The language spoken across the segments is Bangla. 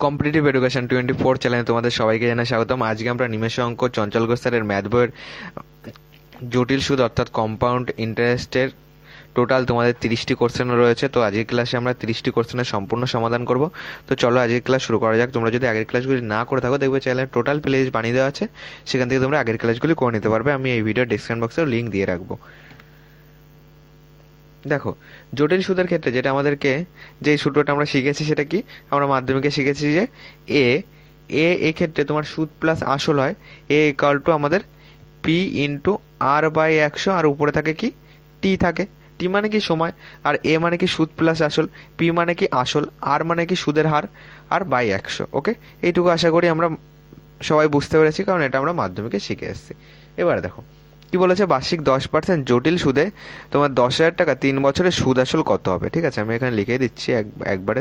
কম্পিটিটিভ এডুকেশন 24 চ্যানেলে তোমাদের সবাইকে জানাই স্বাগতম। আজকে আমরা নিমেষ অঙ্ক চঞ্চল ঘোষ স্যারের ম্যাথ বইয়ের জটিল সুদ অর্থাৎ কম্পাউন্ড ইন্টারেস্টের টোটাল তোমাদের 30টি কোশ্চেন রয়েছে। তো আজকের ক্লাসে আমরা 30টি কোশ্চেনের সম্পূর্ণ সমাধান করব। তো চলো আজকের ক্লাস শুরু করা যাক। তোমরা যদি আগের ক্লাসগুলি না করে থাকো, দেখবে চ্যানেলের টোটাল প্লেলিস্ট বানিয়ে দেওয়া আছে, সেখান থেকে তোমরা আগের ক্লাসগুলি করে নিতে পারবে। আমি এই ভিডিও ডেসক্রিপশন বক্সে লিঙ্ক দিয়ে রাখবো। দেখো, জটিল সুদের ক্ষেত্রে যেটা আমাদেরকে যে সূত্রটা আমরা শিখেছি সেটা কি, আমরা মাধ্যমিকে শিখেছি যে এ এ ক্ষেত্রে তোমার সুদ প্লাস আসল হয়। এ ইকাল টু আমাদের পি ইন্টু আর বাই 100, আর উপরে থাকে কি টি থাকে। টি মানে কি সময়, আর এ মানে কি সুদ প্লাস আসল, পি মানে কি আসল, আর মানে কি সুদের হার, আর বাই 100। ওকে, এইটুকু আশা করি আমরা সবাই বুঝতে পেরেছি, কারণ এটা আমরা মাধ্যমিকে শিখে এসেছি। এবারে দেখো কি বলেছে, বার্ষিক 10% জটিল সুদে তোমার 10,000 টাকা 3 বছরের সুদ আসল কত হবে। ঠিক আছে, আমি এখানে লিখে দিচ্ছি একবারে,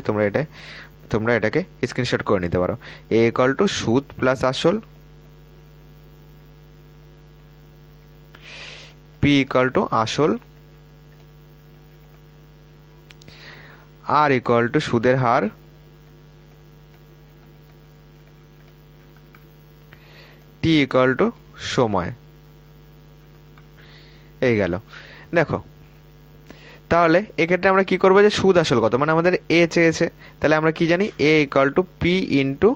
তোমরা এটাকে স্ক্রিনশট করে নিতে পারো। এ ইকুয়াল টু সুদ প্লাস আসল, পি ইকুয়াল টু আসল, আর ইকুয়াল টু সুদের হার, টি ইকুয়াল টু সময়। এই গেল। দেখো তাহলে এক্ষেত্রে আমরা কি করবো, যে সুদ আসল কত, মানে আমাদের এ চেয়েছে, তাহলে আমরা কি জানি, A equal to P into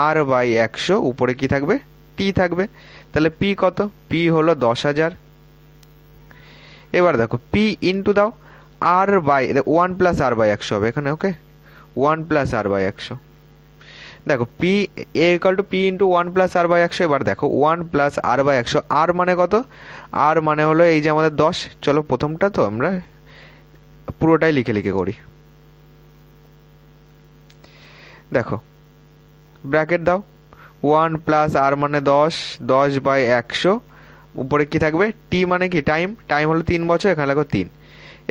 R by 100, উপরে কি থাকবে টি থাকবে। তাহলে পি কত, পি হলো 10,000। এবার দেখো পি ইন্টু দাও R by 1 plus R by 100 হবে এখানে। Okay, 1 plus R by 100। দেখো P A equal to P into 1 plus R by 100। এবার দেখো 1 প্লাস আর বাই 100, আর মানে কত, আর মানে হলো এই যে আমাদের 10। চলো প্রথমটা তো আমরা পুরোটাই লিখে লিখে করি। দেখো ব্র্যাকেট দাও, 1 প্লাস আর মানে 10, 10 বাই 100, উপরে কি থাকবে টি মানে কি টাইম, টাইম হলো 3 বছর, এখানে লাগো 3।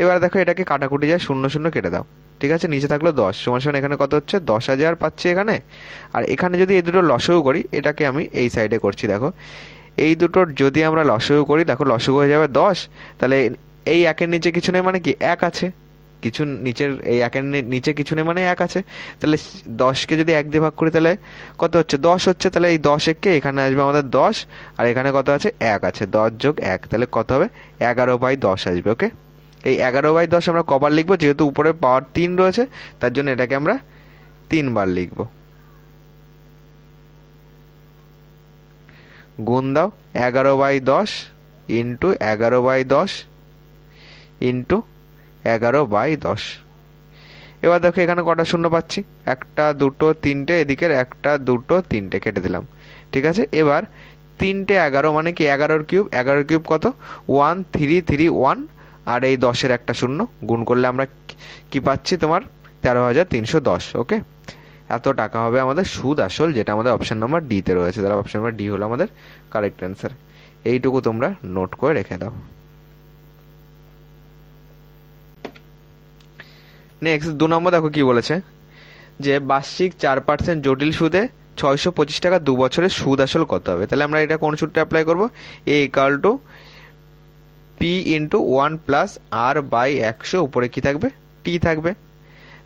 এবার দেখো এটাকে কাটাকুটি যায়, 0 0 কেটে দাও। ঠিক আছে, নিচে থাকলো 10 সমান সমান এখানে কত হচ্ছে 10,000 পাচ্ছি এখানে। আর এখানে যদি এই দুটো লসগু করি, এটাকে আমি এই সাইডে করছি। দেখো এই দুটোর যদি আমরা লসগু করি, দেখো লসগু হয়ে যাবে 10। তাহলে এই একের নিচে কিছু নেই মানে কি 1 আছে, কিছু নিচের এই একের নিচে কিছু নেই মানে 1 আছে। তাহলে 10কে যদি 1 দিয়ে ভাগ করি তাহলে কত হচ্ছে 10 হচ্ছে। তাহলে এই 10 একে এখানে আসবে আমাদের 10, আর এখানে কত আছে 1 আছে, 10 যোগ 1, তাহলে কত হবে 11/10 আসবে। ওকে, এই 11/10 আমরা কবার লিখবো, যেহেতু উপরে পাওয়ার 3 রয়েছে তার জন্য এটাকে আমরা 3 বার লিখবো। গুণ দাও 11/10 ইন্টু 11/10 ইন্টু 11/10। এবার দেখো এখানে কটা শূন্য পাচ্ছি, 1 2 3টে, এদিকের 1 2 3টে কেটে দিলাম। ঠিক আছে, এবার 3টে 11 মানে কি 11 কিউব, 11 কিউব কত 1331, আর এই 10-এর একটা শূন্য গুণ করলে আমরা কি পাচ্ছি তোমার 13,310। ওকে, এত টাকা হবে আমাদের সুদ আসল, যেটা আমাদের অপশন নাম্বার ডি তে রয়েছে। তাহলে অপশন নাম্বার ডি হলো আমাদের কারেক্ট অ্যান্সার। এইটুকু তোমরা নোট করে রেখে দাও। নেক্সট 2 নম্বর দেখো কি বলেছে, যে বার্ষিক 4% জটিল সুদে 625 টাকা 2 বছরের সুদ আসল কত হবে। তাহলে আমরা এটা কোন সূত্রে অ্যাপ্লাই করবো, A equal to P into 1 plus R by 100, উপরে কি থাকবে টি থাকবে।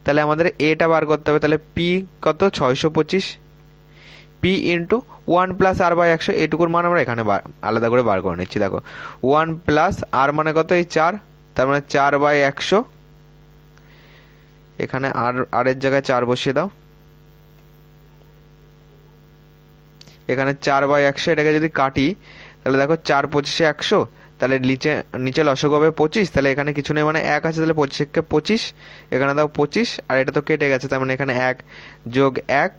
তাহলে আমাদের এটা বার করতে হবে। তাহলে পি কত 625, P into 1 plus R by 100, এইটুকুর মান আমরা এখানে আলাদা করে বার করে নিচ্ছি। দেখো 1 প্লাস আর মানে কত এই 4, তার মানে 4/100, এখানে আর এর জায়গায় 4 বসিয়ে দাও। এখানে 4/100, এটাকে যদি কাটি তাহলে দেখো 4 25 100, তাহলে নিচে নিচে লসগু হবে 25, তাহলে এখানে কিছু নেই মানে 1 আছে, তাহলে 25কে 25, এখানে দাও 25, আর এটা তো কেটে গেছে, তার মানে এখানে 1 যোগ 1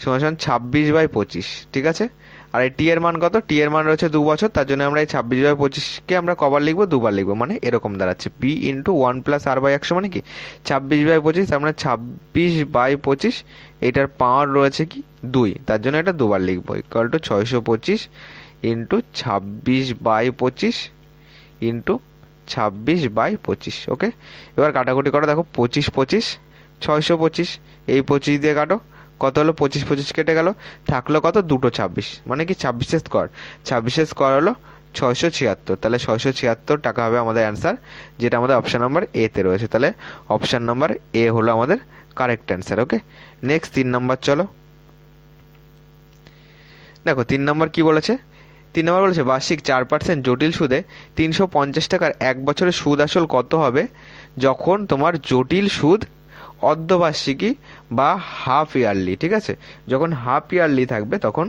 সমান সমান 26/25। ঠিক আছে, আর এই টি এর মান কত, টি এর মান রয়েছে 2 বছর, তার জন্য আমরা এই 26/25কে আমরা কবার লিখবো, 2 বার লিখবো, মানে এরকম দাঁড়াচ্ছে P into 1 plus R by 100 মানে কি 26/25, তার মানে 26/25, এটার পাওয়ার রয়েছে কি 2, তার জন্য এটা 2 বার লিখবো, ইকুয়াল টু 625 ইন্টু 26/25 ইন্টু 26/25। ওকে, এবার কাটাকুটি করো। দেখো 25 25 625, এই 25 দিয়ে কাটো, কত হলো 25 25 কেটে গেল, থাকলো কত 2 26, মানে কি 26 স্কোয়ার, 26 স্কোয়ার হলো 676, তাহলে 676 টাকা হবে আমাদের অ্যান্সার, যেটা আমাদের অপশান নাম্বার এ তে রয়েছে। তাহলে অপশান নাম্বার এ হলো আমাদের কারেক্ট অ্যান্সার। ওকে, নেক্সট 3 নম্বর চলো। দেখো 3 নম্বর কি বলেছে, 3 নম্বর বলেছে বার্ষিক 4% জটিল সুদে 350 টাকার 1 বছরের সুদ আসল কত হবে যখন তোমার জটিল সুদ অর্ধবার্ষিকী বা হাফ ইয়ারলি, ঠিক আছে, যখন হাফ ইয়ারলি থাকবে তখন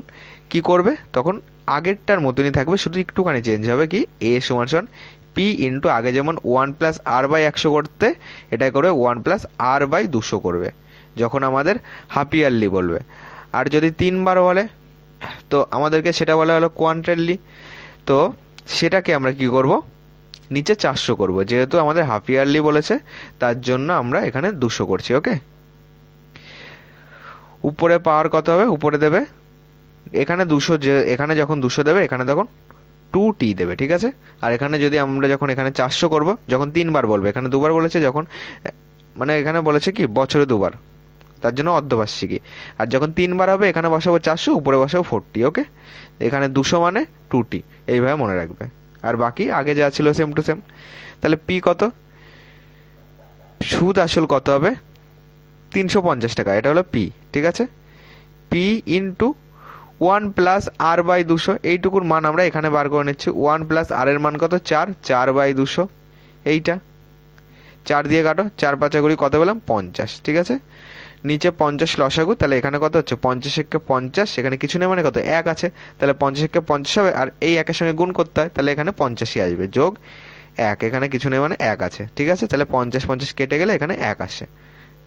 কি করবে, তখন আগেরটার মতনই থাকবে, শুধু একটুখানি চেঞ্জ হবে কি, এ সমান সমান পি ইন্টু আগে যেমন 1+r/100 করতে, এটা করবে 1+r/200 করবে যখন আমাদের হাফ ইয়ারলি বলবে। আর যদি 3 বার বলে তো আমাদেরকে সেটা বলা হলো কোয়ার্টারলি, তো সেটাকে আমরা কি করব, নিচে 400 করব, যেহেতু আমাদের হাফ ইয়ারলি বলেছে তার জন্য আমরা এখানে 200 করছি। ওকে, উপরে পাওয়ার কত হবে, উপরে দেবে এখানে 200, যে এখানে যখন 200 দেবে এখানে তখন 2t দেবে, ঠিক আছে। আর এখানে যদি আমরা যখন এখানে 400 করব, যখন 3 বার বলবে, এখানে 2 বার বলেছে, যখন মানে এখানে বলেছে কি বছরে 2 বার, তার জন্য অর্ধবার্ষিকী। আর যখন 3 বার হবে এখানে বসাবো 400, উপরে বসাবো 40। ওকে, এখানে 200 মানে 2t, এইভাবে মনে রাখবে। আর বাকি আগে যা ছিল সেম টু সেম। তাহলে পি কত, সুদ আসল কত হবে 350 টাকা, এটা হলো পি, ঠিক আছে। পি ইন্টু 1+r/200, এইটুকুর মান আমরা এখানে বার করে নিচ্ছি। 1+r এর মান কত, 4, 4/200, এইটা 4 দিয়ে কাটো, 4×5 কত পেলাম 50, ঠিক আছে। নিচে 50 লসাগু, তাহলে এখানে কত হচ্ছে 50 এখানে কিছু নেই মানে কত 1 আছে, তাহলে 50 হবে, আর এই 1-এর সঙ্গে গুণ করতে হয়, তাহলে এখানে 85 আসবে, যোগ 1, এখানে কিছু নেই মানে 1 আছে, ঠিক আছে। তাহলে 50 কেটে গেলে এখানে 1 আসে,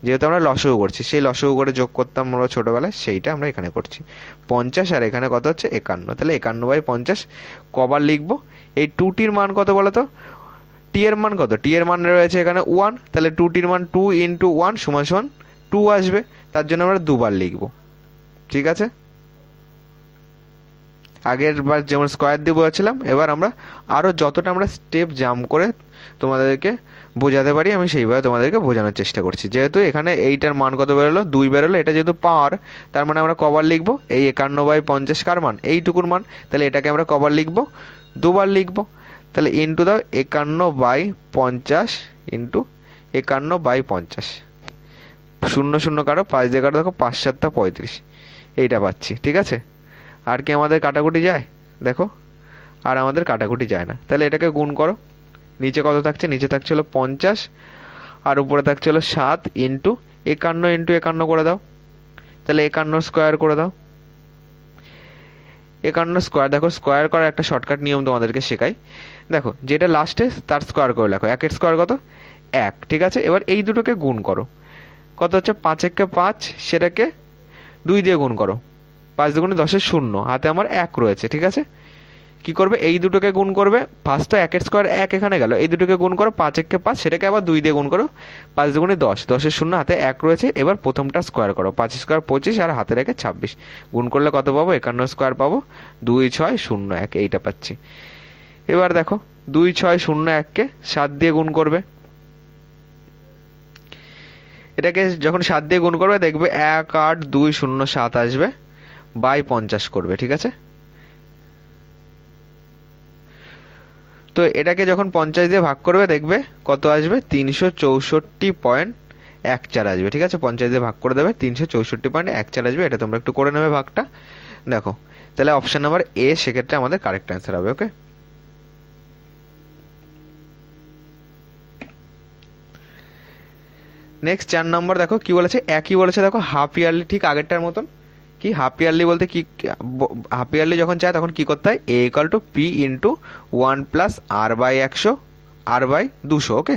যেহেতু আমরা লসাগু করছি, সেই লসাগু করে যোগ করতাম আমরা ছোটবেলায়, সেইটা আমরা এখানে করছি 50, আর এখানে কত হচ্ছে 51, তাহলে 51/50 কবার লিখবো। এই 2টির মান কত বলো তো, টি এর মান কত, টি এর মান রয়েছে এখানে 1, তাহলে 2টির মান 2 × 1 = 2 আসবে, তার জন্য আমরা 2 বার লিখব, ঠিক আছে। আগের বার যেমন স্কোয়ার দিয়ে বোঝাচ্ছিলাম, এবার আমরা আরো যতটা আমরা স্টেপ জাম্প করে তোমাদেরকে বোঝাতে পারি আমি সেইভাবে তোমাদেরকে বোঝানোর চেষ্টা করছি। যেহেতু এখানে এইটার মান কত বেরোলো, 2 বেরোলো, এটা যেহেতু পাওয়ার, তার মানে আমরা কবার লিখবো, এই 51/50 কার মান, এইটুকুর মান, তাহলে এটাকে আমরা কবার লিখবো, 2 বার লিখবো। তাহলে ইন্টু দাও 51/50 ইন্টু 51/50, 0 কাটো, 5 দিয়ে কাটো, দেখো 5×7 = 35, এইটা পাচ্ছি, ঠিক আছে। আর কি আমাদের কাটাকুটি যায়, দেখো আর আমাদের কাটাকুটি যায় না, তাহলে এটাকে গুণ করো, নিচে কত থাকছে, নিচে থাকছে হলো 50, আর উপরে থাকছে হলো 7 ইন্টু 51 করে দাও, তাহলে 51 স্কোয়ার করে দাও। 51 স্কোয়ার, দেখো স্কোয়ার করার একটা শর্টকাট নিয়ম তোমাদেরকে শেখাই, দেখো যেটা লাস্টে তার স্কোয়ার করে লেখো, 1-এর স্কোয়ার কত 1, ঠিক আছে। এবার এই দুটোকে গুণ করো, কত হচ্ছে 5×5, সেটাকে 2 দিয়ে গুণ করো, 5 × 10 = 0, হাতে আমার 1 রয়েছে, ঠিক আছে। কি করবে, এই দুটোকে গুণ করবে, ফার্স্ট তো 1-এর স্কোয়ার 1 এখানে গেল, এই দুটোকে গুণ করো, 5×5, সেটাকে আবার 2 দিয়ে গুণ করো, 5 × 10, 10 = 0, হাতে 1 রয়েছে। এবার প্রথমটা স্কোয়ার করো, 5 স্কোয়ার 25, আর হাতে রেখে 26, গুণ করলে কত পাবো, 51 স্কোয়ার পাবো, 2601, এইটা পাচ্ছি। এবার দেখো 2601-কে 7 দিয়ে গুণ করবে, এটাকে যখন 7 দিয়ে গুণ করবে দেখবে 18207 আসবে, বাই 50 করবে, ঠিক আছে। তো এটাকে যখন 50 দিয়ে ভাগ করবে দেখবে কত আসবে, 364.14 আসবে, ঠিক আছে। 50 দিয়ে ভাগ করে দেবে, 364.14 আসবে, এটা তোমরা একটু করে নেবে ভাগটা, দেখো। তাহলে অপশন নাম্বার এ সেক্ষেত্রে আমাদের কারেক্ট অ্যান্সার হবে। ওকে, নেক্সট 4 নম্বর দেখো কি বলেছে, একই বলেছে, দেখো হাফ ইয়ারলি, ঠিক আগেরটার মতন। কি হাফ ইয়ারলি বলতে কি, হাফ ইয়ারলি যখন চায় তখন কি করতে হয়, a = p × 1+r/100 r/200। Okay,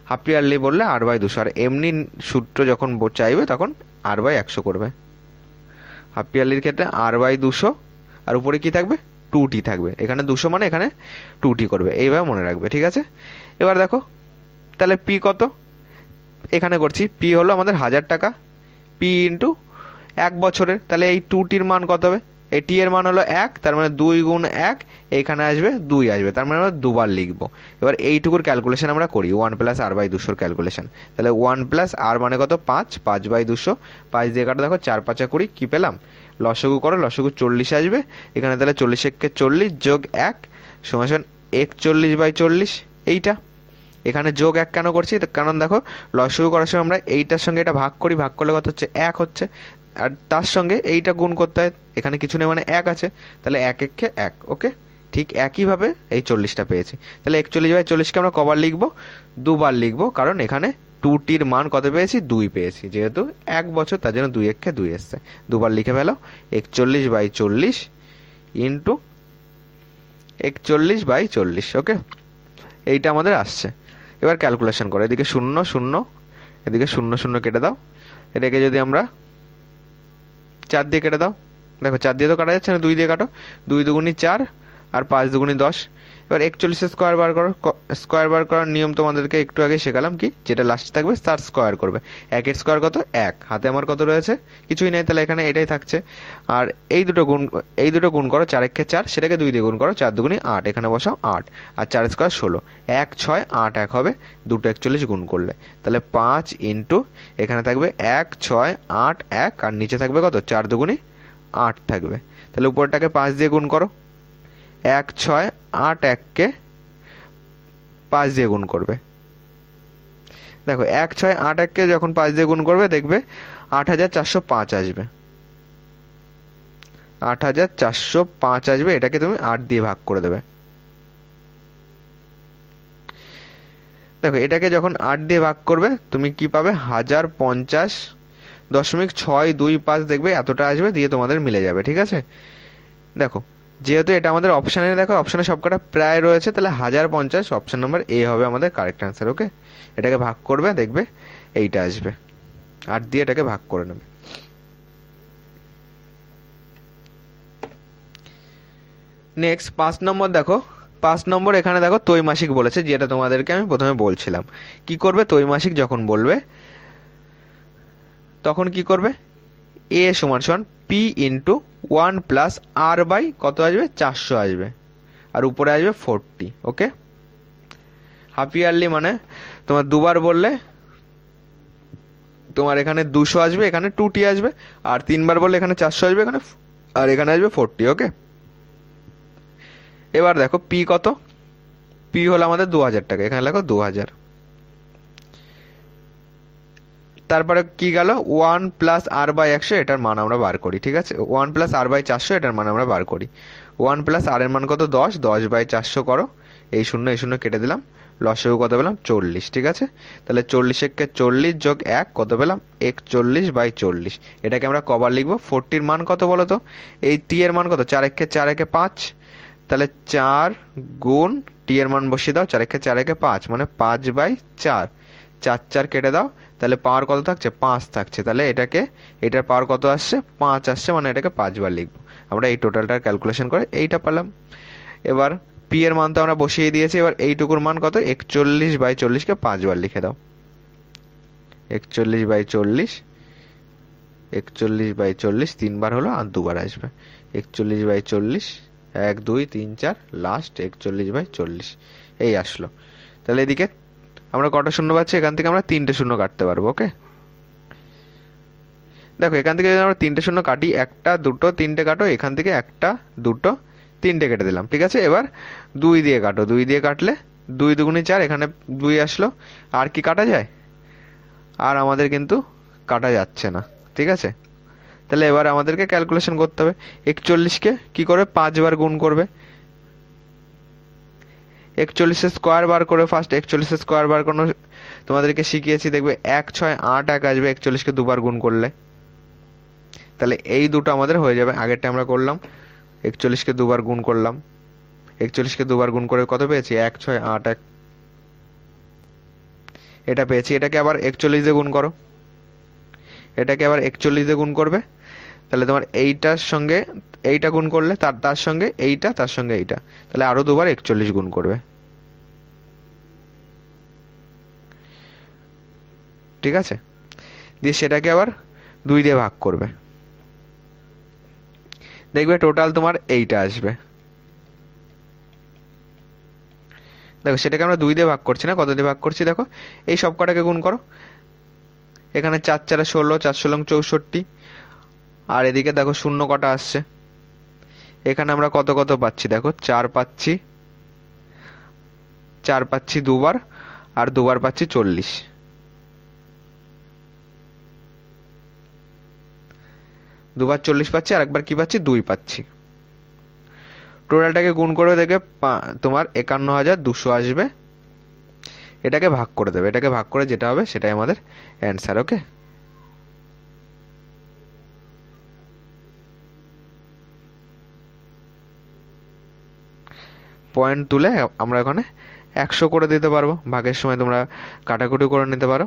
half yearly বললে r/200, আর এমনি সূত্র যখন চাইবে তখন r/100 করবে। হাফ ইয়ারলির ক্ষেত্রে r/200, আর উপরে কি থাকবে 2t থাকবে, এখানে 200 মানে এখানে 2t করবে, এইভাবে মনে রাখবে, ঠিক আছে। এবার দেখো তাহলে p কত, এখানে করছি, p হলো আমাদের 1000 টাকা, p ইন্টু 1 বছরের, তাহলে এই 2টির মান কত হবে, এই টি এর মান হলো 1, তার মানে 2 × 1, এখানে আসবে 2 আসবে, তার মানে আমরা 2 বার লিখবো। এবার এইটুকুর ক্যালকুলেশন আমরা করি, 1+r/200 ক্যালকুলেশন, তাহলে 1+r মানে কত 5, 5/200, 5 দিয়ে কাটো, দেখো 4×5 = 20, কি পেলাম, লসাগু করো, লসাগু 40 আসবে, এখানে তাহলে 40 × 40 যোগ 1 সমান সমান 41/40 এইটা। এখানে যোগ 1 কেন করছি, কারণ দেখো লসাগু করার সময় আমরা এইটার সঙ্গে এটা ভাগ করি, ভাগ করলে কত হচ্ছে 1 হচ্ছে, আর তার সঙ্গে এইটা গুণ করতে হয়, এখানে কিছু নেই মানে 1 আছে, তাহলে 1 1 1। ওকে, ঠিক একইভাবে এই 40টা পেয়েছি। তাহলে 41/40কে আমরা কবার লিখবো, দুবার লিখবো, কারণ এখানে 2টির মান কত পেয়েছি, 2 পেয়েছি, যেহেতু 1 বছর তার জন্য 2 1 2 এসছে, দুবার লিখে ফেলো। 41/40 ইন্টু 41/40। ওকে, এইটা আমাদের আসছে। এবার ক্যালকুলেশন করো, এদিকে 0 0, এদিকে 0 0 কেটে দাও, এটাকে যদি আমরা 4 দিয়ে কেটে দাও, দেখো 4 দিয়ে তো কাটা যাচ্ছে না, 2 দিয়ে কাটো, 2 দুগুণি 4 আর 5 দুগুণি 10। এবার 41 স্কোয়ার বার করো, স্কোয়ার বার করার নিয়ম তোমাদেরকে একটু আগে শেখালাম, কি যেটা লাস্টে থাকবে তার স্কোয়ার করবে। 1 এর স্কোয়ার কত, 1, হাতে আমার কত রয়েছে, কিছুই নেই, তাহলে এখানে এটাই থাকছে। আর এই দুটো গুণ করো, 4 1 4, সেটাকে 2 দিয়ে গুণ করো, 4 দুগুণি 8, এখানে বসাও 8, আর 4 স্কোয়ার 16, 1 6 8 1 হবে, দুটো 41 গুণ করলে, তাহলে 5 ইন্টু এখানে থাকবে 1 6 8 1, আর নিচে থাকবে কত, 4 দুগুণি 8 থাকবে। তাহলে উপরটাকে 5 দিয়ে গুণ করো, 1 6 8 1কে 5 দিয়ে গুণ করবে। দেখো 1 6 8 1কে যখন 5 দিয়ে গুণ করবে দেখবে 8405 আসবে, 8405 আসবে। এটাকে তুমি 8 দিয়ে ভাগ করে দেবে। দেখো এটাকে যখন 8 দিয়ে ভাগ করবে তুমি কি পাবে, 1050.625 দেখবে, এতটা আসবে, দিয়ে তোমাদের মিলে যাবে। ঠিক আছে, দেখো যেহেতু এটা আমাদের অপশানে, দেখো অপশানে সবকটা প্রায় রয়েছে, তাহলে 1050, অপশন নাম্বার এ হবে আমাদের কারেক্ট অ্যান্সার। ওকে, এটাকে ভাগ করবে, দেখবে এইটা আসবে, 8 দিয়ে এটাকে ভাগ করে নেবে। নেক্সট 5 নম্বর দেখো, 5 নম্বর এখানে দেখো ত্রৈমাসিক বলেছে, যেটা তোমাদেরকে আমি প্রথমে বলছিলাম। কি করবে, ত্রৈমাসিক যখন বলবে তখন কি করবে, এ সমান সমান P into 1 plus R by কত আসবে, 400 আসবে, আর উপরে আসবে 40। ওকে, হাফ ইয়ারলি মানে তোমার দুবার বললে তোমার এখানে 200 আসবে, এখানে 2t আসবে, আর 3বার বললে এখানে 400 আসবে, এখানে আর এখানে আসবে 40। ওকে, এবার দেখো পি কত, পি হলো আমাদের 2000 টাকা, এখানে লেখো 2000। তারপরে কি গেল, 1 প্লাস আর বাই 100, এটার মান আমরা বার করি। ঠিক আছে, 1 প্লাস আর বাই 400, এটার মান আমরা বার করি। 1 প্লাস আর এর মান কত, 10, 10/400 করো, এই শূন্য কেটে দিলাম, লসাগু কত পেলাম, 40। ঠিক আছে, তাহলে 40 একে 40 যোগ 1 কত পেলাম, 41/40। এটাকে আমরা কবার লিখবো, 40-র মান কত বলো তো, এই টি এর মান কত, 4 একে 4 একে 5, তাহলে 4 গুণ টি এর মান বসিয়ে দাও, 4 একে 4 একে 5, মানে 5/4, 4 4 কেটে দাও, তাহলে পাওয়ার কত থাকছে, 5 থাকছে, তাহলে এটাকে, এটার পাওয়ার কত আসছে, 5 আসছে, মানে এটাকে 5 বার লিখবো। আমরা এই টোটালটার ক্যালকুলেশন করে এইটা পেলাম। এবার পি এর মান তো আমরা বসিয়ে দিয়েছি, এবার এইটুকুর মান কত, 41/40কে 5 বার লিখে দাও, 41/40, 41/40 3বার হলো, আর 2বার আসবে, 41/40, 1 2 3 4, লাস্ট 41/40, এই আসলো। তাহলে এদিকে আমরা কটা শূন্য পাচ্ছি, এখান থেকে আমরা 3টে শূন্য কাটতে পারবো। ওকে, দেখো এখান থেকে যদি আমরা 3টে শূন্য কাটি, 1টা 2টো 3টে কাটো, এখান থেকে 1টা 2টো 3টে কেটে দিলাম। ঠিক আছে, এবার 2 দিয়ে কাটো, 2 দিয়ে কাটলে 2 দুগুণি 4, এখানে 2 আসলো, আর কি কাটা যায়, আর আমাদের কিন্তু কাটা যাচ্ছে না। ঠিক আছে, তাহলে এবার আমাদেরকে ক্যালকুলেশন করতে হবে, 41কে কি করে 5 বার গুণ করবে, 41 স্কোয়ার বার করে, ফার্স্ট 41 স্কোয়ার বার কোনো তোমাদেরকে শিখিয়েছি, দেখবে 1 6 8 1 আসবে 41কে দুবার গুণ করলে, তাহলে এই দুটো আমাদের হয়ে যাবে। আগেরটা আমরা করলাম, 41কে দুবার গুণ করলাম, 41কে দুবার গুণ করে কত পেয়েছি, 1 6 8 1, এটা পেয়েছি। এটাকে আবার 41 দিয়ে গুণ করো, এটাকে আবার 41 দিয়ে গুণ করবে, তাহলে তোমার এইটার সঙ্গে এইটা গুণ করলে তার সঙ্গে এইটা, তার সঙ্গে এইটা, তাহলে আরো দুবার 41 গুণ করবে। ঠিক আছে, দিয়ে সেটাকে আবার 2 দিয়ে ভাগ করবে, দেখবে টোটাল তোমার এইটা আসবে। দেখো সেটাকে আমরা 2 দিয়ে ভাগ করছি না, কত দিয়ে ভাগ করছি, দেখো এই সব কটাকে গুণ করো, এখানে 4 4 16, 4 16 64, আর এদিকে দেখো শূন্য কটা আসছে, এখানে আমরা কত কত পাচ্ছি, দেখো 4 পাচ্ছি, 4 পাচ্ছি দুবার, আর দুবার পাচ্ছি 40, দুবার 40 পাচ্ছি, আর একবার কি পাচ্ছি 2 পাচ্ছি। টোটালটাকে গুণ করে দেখে তোমার 51,200 আসবে। এটাকে ভাগ করে দেবে, এটাকে ভাগ করে যেটা হবে সেটাই আমাদের অ্যান্সার। ওকে, পয়েন্ট তুলে আমরা এখানে 100 করে দিতে পারবো। ভাগের সময় তোমরা কাটাকুটি করে নিতে পারো।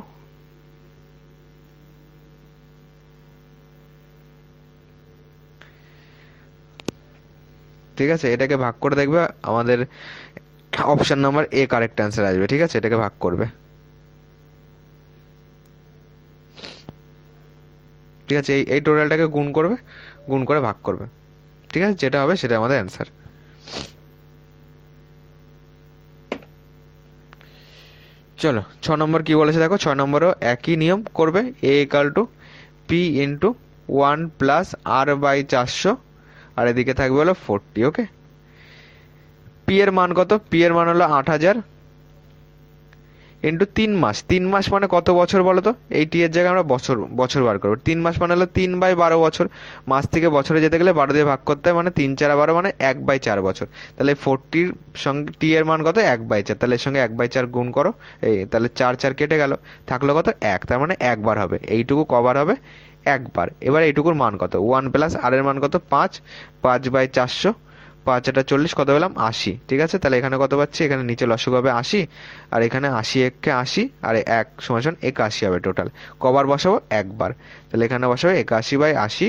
ঠিক আছে, এটাকে ভাগ করে দেখবে, আমাদের অপশন নাম্বার এ কারেক্ট অ্যান্সার আসবে। ঠিক আছে, এটাকে ভাগ করবে। ঠিক আছে, এই টোটালটাকে গুণ করবে, গুণ করে ভাগ করবে। ঠিক আছে, যেটা হবে সেটা আমাদের অ্যান্সার। চলো 6 নম্বর কি বলেছে দেখো। 6 নম্বরও একই নিয়ম করবে। A equal to P into 1 plus R by 400, আর এদিকে থাকবে হলো 40। ওকে, পি এর মান কত? পি এর মান হলো 8,000 ইন্টু 3 মাস। 3 মাস মানে কত বছর বলো তো? এই টি এর জায়গায় আমরা বছর বছর বার করবো। 3 মাস মানে হলো 3/12 বছর। মাস থেকে বছরে যেতে গেলে 12 দিয়ে ভাগ করতে হয়, মানে 3×4 = 12, মানে 1/4 বছর। তাহলে 40-র সঙ্গে টি এর মান কত? 1/4। তাহলে এর সঙ্গে 1/4 গুণ করো। এই তাহলে 4 কেটে গেল, থাকলো কত? 1। তার মানে একবার হবে। এইটুকু কবার হবে? একবার। এবার এইটুকুর মান কত? 1 প্লাস আর এর মান কত? 5। 5/400, 5×8 = 40, কত পেলাম? 80। ঠিক আছে, তাহলে এখানে কত পাচ্ছি? এখানে নিচে লসগু হবে 80, আর এখানে 80 একে 80, আর 1 = 81 হবে টোটাল। কবার বসাবো? একবার। তাহলে এখানে বসাবো 81/80,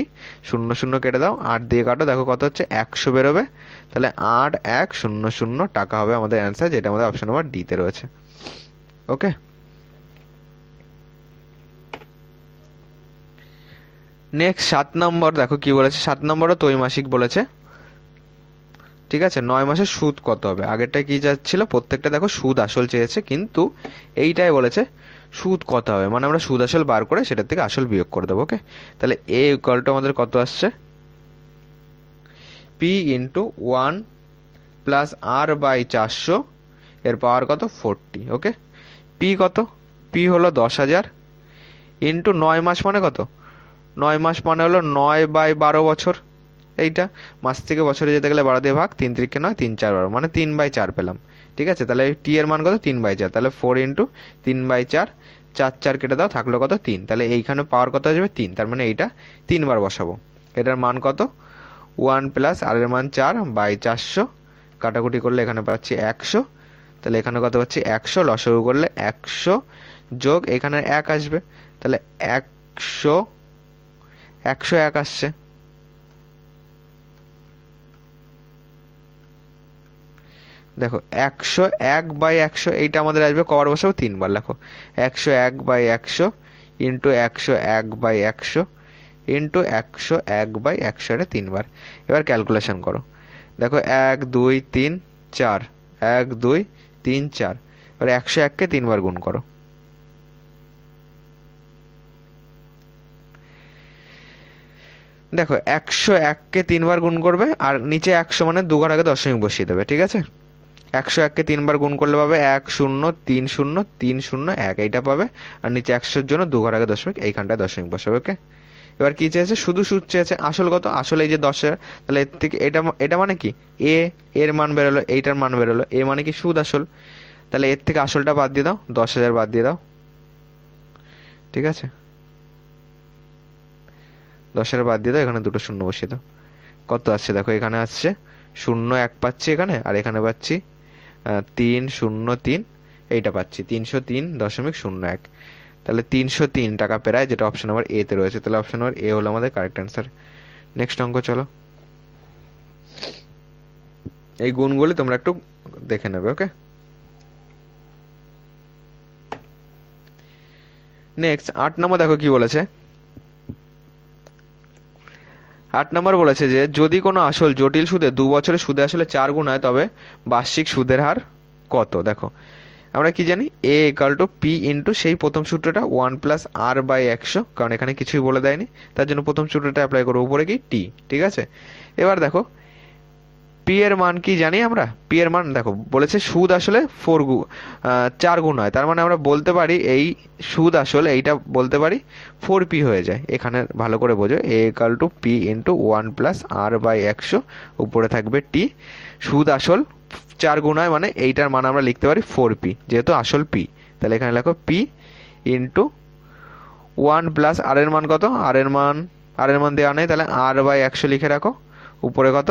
0 0 কেটে দাও, 8 দিয়ে কাটো, দেখো কত হচ্ছে? 100 বেরোবে। তাহলে 8100 টাকা হবে আমাদের অ্যান্সার, যেটা আমাদের অপশন নাম্বার ডি তে রয়েছে। ওকে, নেক্সট 7 নম্বর দেখো কি বলেছে। 7 নম্বরও ত্রৈমাসিক বলেছে। ঠিক আছে, 9 মাসের সুদ কত হবে? আগেরটা কি যাচ্ছিল? প্রত্যেকটা দেখো সুদ আসল চেয়েছে, কিন্তু এইটাই বলেছে সুদ কত হবে, মানে আমরা সুদ আসল বার করে সেটার থেকে আসল বিয়োগ করে দেবো। ওকে, তাহলে এ ইকুয়ালটা আমাদের কত আসছে? P into 1 plus R by 400, এর পাওয়ার কত? 40। ওকে, পি কত? পি হলো 10,000 ইন্টু 9 মাস মানে কত? 9 মাস মানে হলো 9/12 বছর। এইটা মাস থেকে বছরে যেতে গেলে 12 দিয়ে ভাগ, 3 3 9, 3×4 = 12, মানে 3/4 পেলাম। ঠিক আছে, তাহলে টি এর মান কত? 3/4। তাহলে 4 ইন্টু 3/4, 4 কেটে দাও, থাকলো কত? 3। তাহলে এইখানে পাওয়ার কত আসবে? 3। তার মানে এইটা 3 বার বসাবো। এটার মান কত? 1 প্লাস আর এর মান 4/400, কাটাকুটি করলে এখানে পাচ্ছি 100। তাহলে এখানে কত পাচ্ছি? 100, লসাগু করলে 100 যোগ এখানে 1 আসবে, তাহলে 100, 101 আসছে। দেখো 101/100, এইটা আমাদের আসবে কবার বসাবো? 3 বার। লেখো 101/100 ইন্টু 101/100 ইন্টু 101/100, এটা 3 বার। এবার ক্যালকুলেশন করো। দেখো 1 2 3 4, 1 2 3 4। এবার 101-কে 3 বার গুণ করো। দেখো 101-কে 3 বার গুণ করবে, আর নিচে 100 মানে 2 ঘর আগে দশমিক বসিয়ে দেবে। ঠিক আছে, 101-কে 3 বার গুণ করলে পাবে 1 0 3 0 3 0 1, এইটা পাবে। আর নিচে 100-র জন্য 2 ঘর আগে দশমিক, এইখানটায় দশমিক বসাবে। ওকে, এবার কি চেয়েছে? শুধু সুদ চেয়েছে। আসল কত? আসল এই যে 10,000। তাহলে এর থেকে এটা এটা মানে কি? এ এর মান বেরোলো, এইটার মান বেরোলো। এ মানে কি? সুদ আসল। তাহলে এর থেকে আসলটা বাদ দিয়ে দাও, 10,000 বাদ দিয়ে দাও। ঠিক আছে, 10,000 বাদ দিয়ে দাও, এখানে দুটো শূন্য বসিয়ে দাও। কত আসছে দেখো, এখানে আসছে 0 1 পাচ্ছি এখানে, আর এখানে পাচ্ছি 3 0 3, এইটা পাচ্ছি 303.01। তাহলে 303 টাকা প্রায়, যেটা অপশন নাম্বার এ তে রয়েছে। তাহলে অপশন নাম্বার এ হলো আমাদের কারেক্ট অ্যান্সার। নেক্সট অঙ্ক চলো। এই গুণগুলি তোমরা একটু দেখে নেবে। ওকে, নেক্সট 8 নম্বর দেখো কি বলেছে। 8 নম্বর বলেছে যে যদি কোনো আসল জটিল সুদে 2 বছরে সুদে আসলে 4 গুণ হয়, তবে বার্ষিক সুদের হার কত? দেখো আমরা কি জানি? এ ইকাল টু পি ইন্টু সেই প্রথম সূত্রটা 1 প্লাস আর বাই 100, কারণ এখানে কিছুই বলে দেয়নি, তার জন্য প্রথম সূত্রটা অ্যাপ্লাই করবো। উপরে কি? টি। ঠিক আছে, এবার দেখো পি এর মান কি জানি আমরা? পি এর মান দেখো বলেছে সুদ আসলে 4 গুণ হয়, তার মানে আমরা বলতে পারি এই সুদ আসলে এইটা বলতে পারি 4p হয়ে যায়। এখানে ভালো করে বোঝো, a equal to P into 1+r/100, উপরে থাকবে টি। সুদ আসল 4 গুণ হয় মানে এইটার মান আমরা লিখতে পারি 4p, যেহেতু আসল p। তাহলে এখানে লেখো p ইন্টু 1+r এর মান কত? আর এর মান দেওয়া নেই, তাহলে r/100 লিখে রাখো। উপরে কত?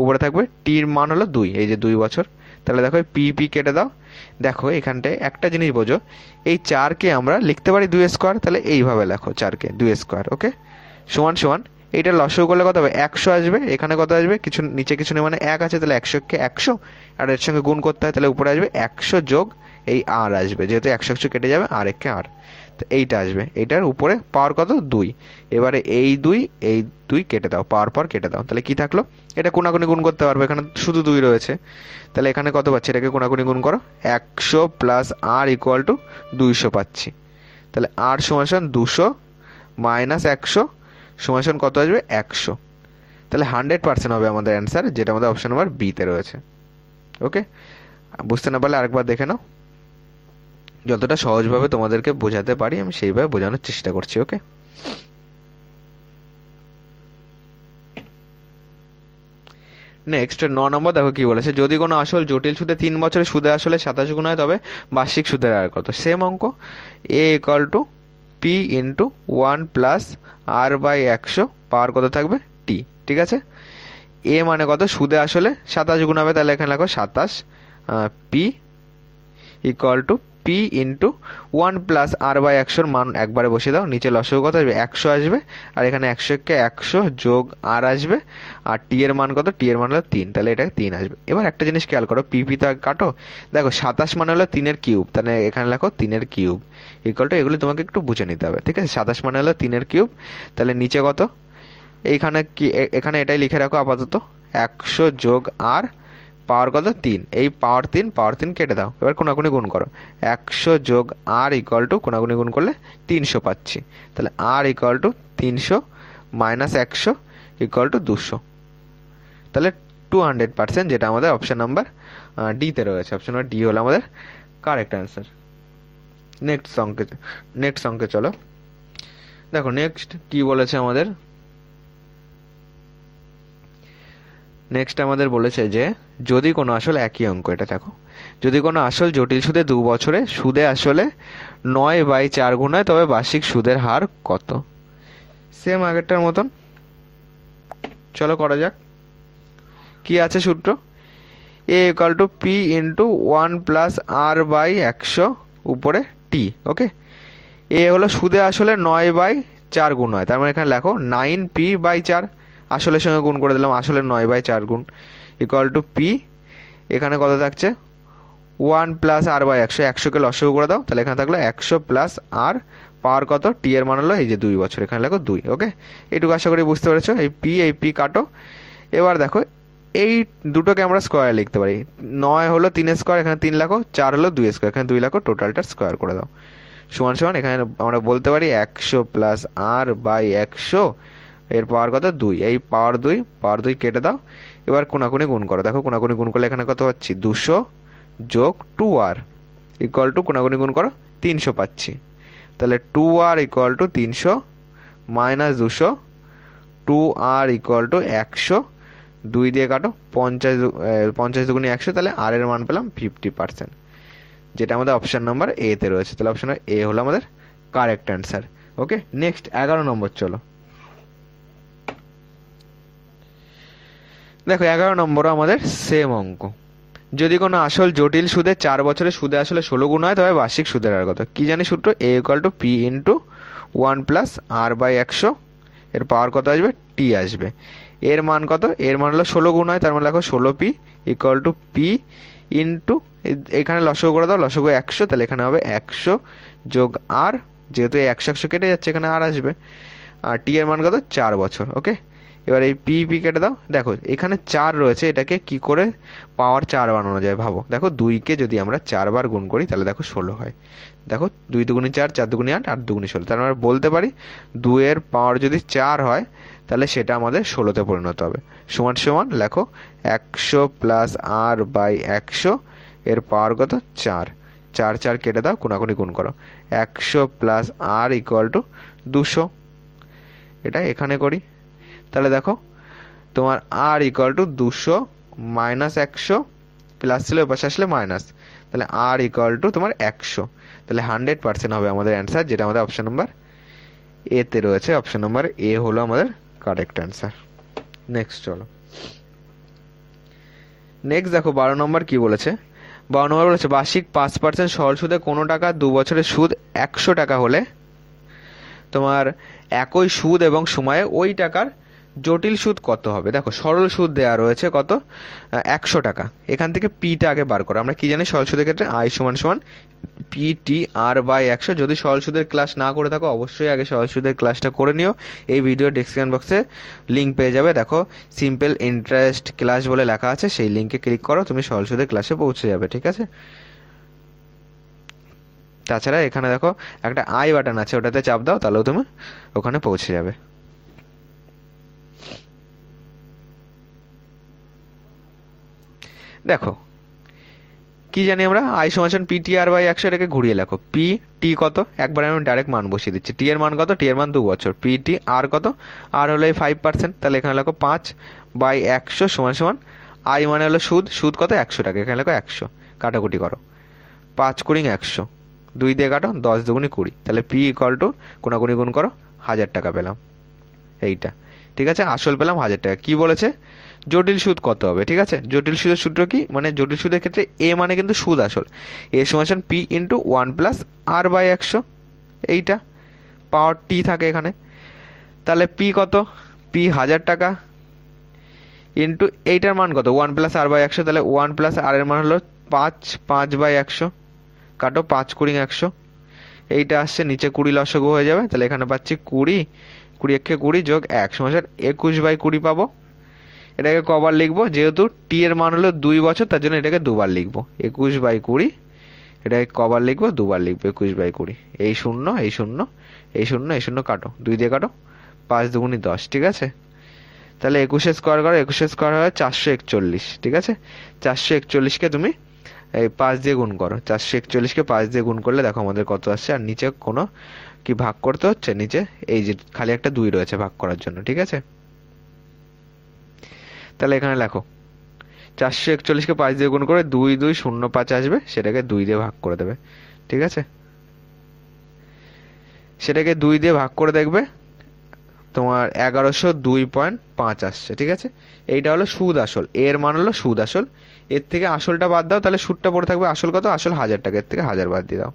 উপরে থাকবে টির মান হলো 2, এই যে 2 বছর। তাহলে দেখো পি পি কেটে দাও। দেখো এখানটায় একটা জিনিস বোঝো, এই 4কে আমরা লিখতে পারি 2 স্কোয়ার, তাহলে এইভাবে লেখো 4কে 2 স্কোয়ার, ওকে। সমান সমান এইটা লসাগু করলে কত হবে? 100 আসবে। এখানে কত আসবে? কিছু নিচে কিছু নেই মানে 1 আছে, তাহলে 100কে 100 আর এর সঙ্গে গুণ করতে হয়, তাহলে উপরে আসবে 100 যোগ এই আর আসবে, যেহেতু 100 কেটে যাবে আর একে আর, তো এইটা আসবে। এইটার উপরে পাওয়ার কত? 2। এবারে এই 2 কেটে দাও, পাওয়ার কেটে দাও, তাহলে কি থাকলো? এটা কোনাকুনি গুণ করতে পারবে, এখানে শুধু 2 রয়েছে। তাহলে এখানে কত পাচ্ছি? এটাকে কোনাকুনি গুণ করো, 100 প্লাস আর ইকুয়াল টু 200 পাচ্ছি। তাহলে আর সমান সমান 200 মাইনাস 100 সমান সমান কত আসবে? 100। তাহলে 100% হবে আমাদের অ্যান্সার, যেটা আমাদের অপশন নাম্বার বিতে রয়েছে। ওকে, বুঝতে না পারলে আরেকবার দেখে নাও। যতটা সহজভাবে তোমাদেরকে বোঝাতে পারি আমি সেইভাবে বোঝানোর চেষ্টা করছি। ওকে, নেক্সট 9 নম্বর দেখো কি বলেছে, যদি কোনো আসল জটিল সুদে 3 বছরের সুদে আসলে 27 গুণ হয় তবে বার্ষিক সুদের হার কত? সেম অঙ্ক, এ equal to P into 1+r/100, পাওয়ার কত থাকবে? টি। ঠিক আছে, এ মানে কত? সুদে আসলে 27 গুণ হবে, তাহলে এখানে লেখো 27 P equal to P into 1+r/100 মান একবারে বসিয়ে দাও। নিচে লসাগু কত আসবে? 100 আসবে, আর এখানে 100কে 100 যোগ আর আসবে, আর টি এর মান কত? টি এর মান হলো 3, তাহলে এটা 3 আসবে। এবার একটা জিনিস খেয়াল করো, পি তো কাটো। দেখো 27 মানে হলো 3-এর কিউব, তাহলে এখানে লেখো 3-এর কিউব ইকুয়াল টু, এগুলি তোমাকে একটু বুঝে নিতে হবে। ঠিক আছে, 27 মানে হলো 3-এর কিউব, তাহলে নিচে কত? এইখানে কি এখানে এটাই লিখে রাখো আপাতত, 100 যোগ আর পাওয়ার কত? 3। এই পাওয়ার 3 কেটে দাও, এবার কোনাকুনি গুণ করো, 100 যোগ আর ইকুয়াল টু কোনাকুনি গুণ করলে 300 পাচ্ছি। তাহলে R equal to 300 minus 100 equal to 200, তাহলে 200%, যেটা আমাদের অপশন নাম্বার ডিতে রয়েছে। অপশন নাম্বার ডি হলো আমাদের কারেক্ট অ্যান্সার। নেক্সট অঙ্কে চলো। দেখো নেক্সট কি বলেছে আমাদের। নেক্সট আমাদের বলেছে যে যদি কোনো আসল, একই অঙ্ক এটা দেখো, যদি কোনো আসল জটিল সুদে 2 বছরে সুদে আসলে 9/4 গুণ হয় তবে বার্ষিক সুদের হার কত? সেম আগেরটার মতন, চলো করা যাক। কি আছে সূত্র? এ equal to P into 1+r/100 উপরে টি। ওকে, এ হলো সুদে আসলে 9/4 গুণ হয়, তার মানে এখানে লেখো 9p/4, আসলের সঙ্গে গুণ করে দিলাম, আসলে 9/4 গুণ ইকুয়াল টু পি। এখানে কত থাকছে? 1+r/100, 100কে লসাগু করে দাও, তাহলে এখানে থাকলো 100 প্লাস আর, পাওয়ার কত? টি এর মান হলো এই যে 2 বছর, এখানে লেখো 2। ওকে, এইটুকু আশা করি বুঝতে পেরেছো। এই পি কাটো। এবার দেখো এই দুটোকে আমরা স্কোয়ার লিখতে পারি। 9 হলো 3 স্কোয়ার, এখানে 3 লেখো, 4 হলো 2 স্কোয়ার, এখানে 2 লেখো, টোটালটা স্কোয়ার করে দাও। সমান সমান এখানে আমরা বলতে পারি 100 প্লাস r/100 এর পাওয়ার কত? 2। এই পাওয়ার 2 কেটে দাও, এবার কোনাকুনি গুণ করো। দেখো কোনাকুনি গুণ করলে এখানে কত পাচ্ছি? 200 যোগ 2r ইকুয়াল টু কোনাকুনি গুণ করো, 300 পাচ্ছি। তাহলে 2r equal to 300 minus 200, 2r equal to 100, 2 দিয়ে কাটো, 50 দুগুণে 100, তাহলে আর এর মান পেলাম 50%, যেটা আমাদের অপশন নাম্বার এ তে রয়েছে। তাহলে অপশন এ হলো আমাদের কারেক্ট অ্যান্সার। ওকে, নেক্সট 11 নম্বর চলো। দেখো 11 নম্বরও আমাদের সেম অঙ্ক, যদি কোনো আসল জটিল সুদে 4 বছরের সুদে আসলে 16 গুণ হয় তবে বার্ষিক সুদের হার কত? কি জানি সূত্র? A equal to P into 1+r/100 এর পাওয়ার কত আসবে? টি আসবে। এর মান কত? এর মান হলো 16 গুণ হয়, তার মানে লেখো 16p equal to P into, এখানে লসাগু করে দাও, লসাগু 100, তাহলে এখানে হবে 100 যোগ আর, যেহেতু 100 কেটে যাচ্ছে এখানে আর আসবে, আর টি এর মান কত? 4 বছর। ওকে, এবার এই পি পি কেটে দাও। দেখো এখানে 4 রয়েছে, এটাকে কি করে পাওয়ার 4 বানানো যায় ভাবো। দেখো 2কে যদি আমরা 4 বার গুণ করি তাহলে দেখো 16 হয়। দেখো 2 দুগুণে 4, 4 দুগুণে 8, 8 দুগুণে 16। তার মানে বলতে পারি 2 এর পাওয়ার যদি 4 হয় তাহলে সেটা আমাদের 16তে পরিণত হবে। সমান সমান লেখো 100 প্লাস আর বাই 100 এর পাওয়ার কত 4। 4 4 কেটে দাও, কোনাকুনি গুণ করো। 100 প্লাস আর ইকুয়াল টু 200। এটা এখানে করি, তাহলে দেখো তোমার আর ইকুয়াল টু 200 মাইনাস 100, প্লাস ছিল ওই পাশে আসলে মাইনাস, তাহলে আর ইকুয়াল টু তোমার 100। তাহলে 100% হবে আমাদের অ্যান্সার, যেটা আমাদের অপশন নাম্বার এ তে রয়েছে। অপশন নাম্বার এ হলো আমাদের কারেক্ট অ্যান্সার। নেক্সট চলো, নেক্সট দেখো 12 নম্বর কি বলেছে। 12 নম্বর বলেছে বার্ষিক 5% সরল সুদে কোনো টাকা 2 বছরের সুদ 100 টাকা হলে তোমার একই সুদ এবং সময়ে ওই টাকার জটিল সুদ কত হবে। দেখো সরল সুদ দেওয়া রয়েছে কত 100 টাকা। এখান থেকে পিটা আগে বার করো। আমরা কি জানি সরল সুদের ক্ষেত্রে আই সমান সমান পি টি আর বাই 100। যদি সরল সুদের ক্লাস না করে থাকো অবশ্যই আগে সরল সুদের ক্লাসটা করে নিও। এই ভিডিও ডেসক্রিপশন বক্সে লিঙ্ক পেয়ে যাবে, দেখো সিম্পল ইন্টারেস্ট ক্লাস বলে লেখা আছে, সেই লিঙ্কে ক্লিক করো, তুমি সরল সুদের ক্লাসে পৌঁছে যাবে। ঠিক আছে, তাছাড়া এখানে দেখো একটা আই বাটন আছে, ওটাতে চাপ দাও, তাহলেও তুমি ওখানে পৌঁছে যাবে। দেখো কি জানি আমরা আই সমান পি টি আর বাই 100, এটাকে ঘুরিয়ে লেখো। পি টি কত, একবার আমি ডাইরেক্ট মান বসিয়ে দিচ্ছি। টি এর মান কত, টি এর মান 2 বছর। পি টি আর কত, আর হলো এই 5%, তাহলে এখানে লেখো 5 বাই 100 সমান সমান আই মানে হলো সুদ, সুদ কত 100 টাকা, এখানে লেখো 100। কাটাকুটি করো, 5 কুড়ি 100, 2 দিয়ে কাটো, 10 দুগুণি 20, তাহলে পি ইকুয়াল টু কোনাকুনি গুণ করো, 1000 টাকা পেলাম এইটা। ঠিক আছে, আসল পেলাম 1000 টাকা। কি বলেছে জটিল সুদ কত হবে। ঠিক আছে, জটিল সুদের সূত্র কি, মানে জটিল সুদের ক্ষেত্রে এ মানে কিন্তু সুদ আসল, এ সমান P into 1 plus R by 100, এইটা পাওয়ার টি থাকে এখানে। তাহলে পি কত, পি 1000 টাকা ইন্টু এইটার মান কত 1 প্লাস আর বাই 100, তাহলে 1 প্লাস আর এর মান হলো 5, 5 বাই 100, কাটো 5 কুড়ি 100, এইটা আসছে নিচে 20 লসগু হয়ে যাবে, তাহলে এখানে পাচ্ছি 20, 20 একে 20 যোগ 1 সমান 21 বাই 20 পাবো। এটাকে কবার লিখবো, যেহেতু টি এর মান হলো 2 বছর তার জন্য এটাকে দুবার লিখবো, 21 বাই 20। এটাকে কবার লিখবো, দুবার লিখবো, 21 বাই 20। এই শূন্য এই শূন্য এই শূন্য এই শূন্য কাটো, 2 দিয়ে কাটো, 5 দুগুণি 10। ঠিক আছে, তাহলে 21 স্কোয়ার করো, 21 স্কোয়ার হয় 441। ঠিক আছে, 441কে তুমি এই 5 দিয়ে গুণ করো, 441কে 5 দিয়ে গুণ করলে দেখো আমাদের কত আসছে। আর নিচে কোনো কি ভাগ করতে হচ্ছে, নিচে এই যে খালি একটা 2 রয়েছে ভাগ করার জন্য। ঠিক আছে, তাহলে এখানে লেখো 441কে 5 দিয়ে গুণ করে 2 2 0 5 আসবে, সেটাকে 2 দিয়ে ভাগ করে দেবে। ঠিক আছে, সেটাকে 2 দিয়ে ভাগ করে দেখবে তোমার 1102.5 আসছে। ঠিক আছে, এইটা হলো সুদ আসল, এর মান হলো সুদ আসল। এর থেকে আসলটা বাদ দাও, তাহলে সুদটা পড়ে থাকবে আসল কত, আসল 1000 টাকা, এর থেকে 1000 বাদ দিয়ে দাও।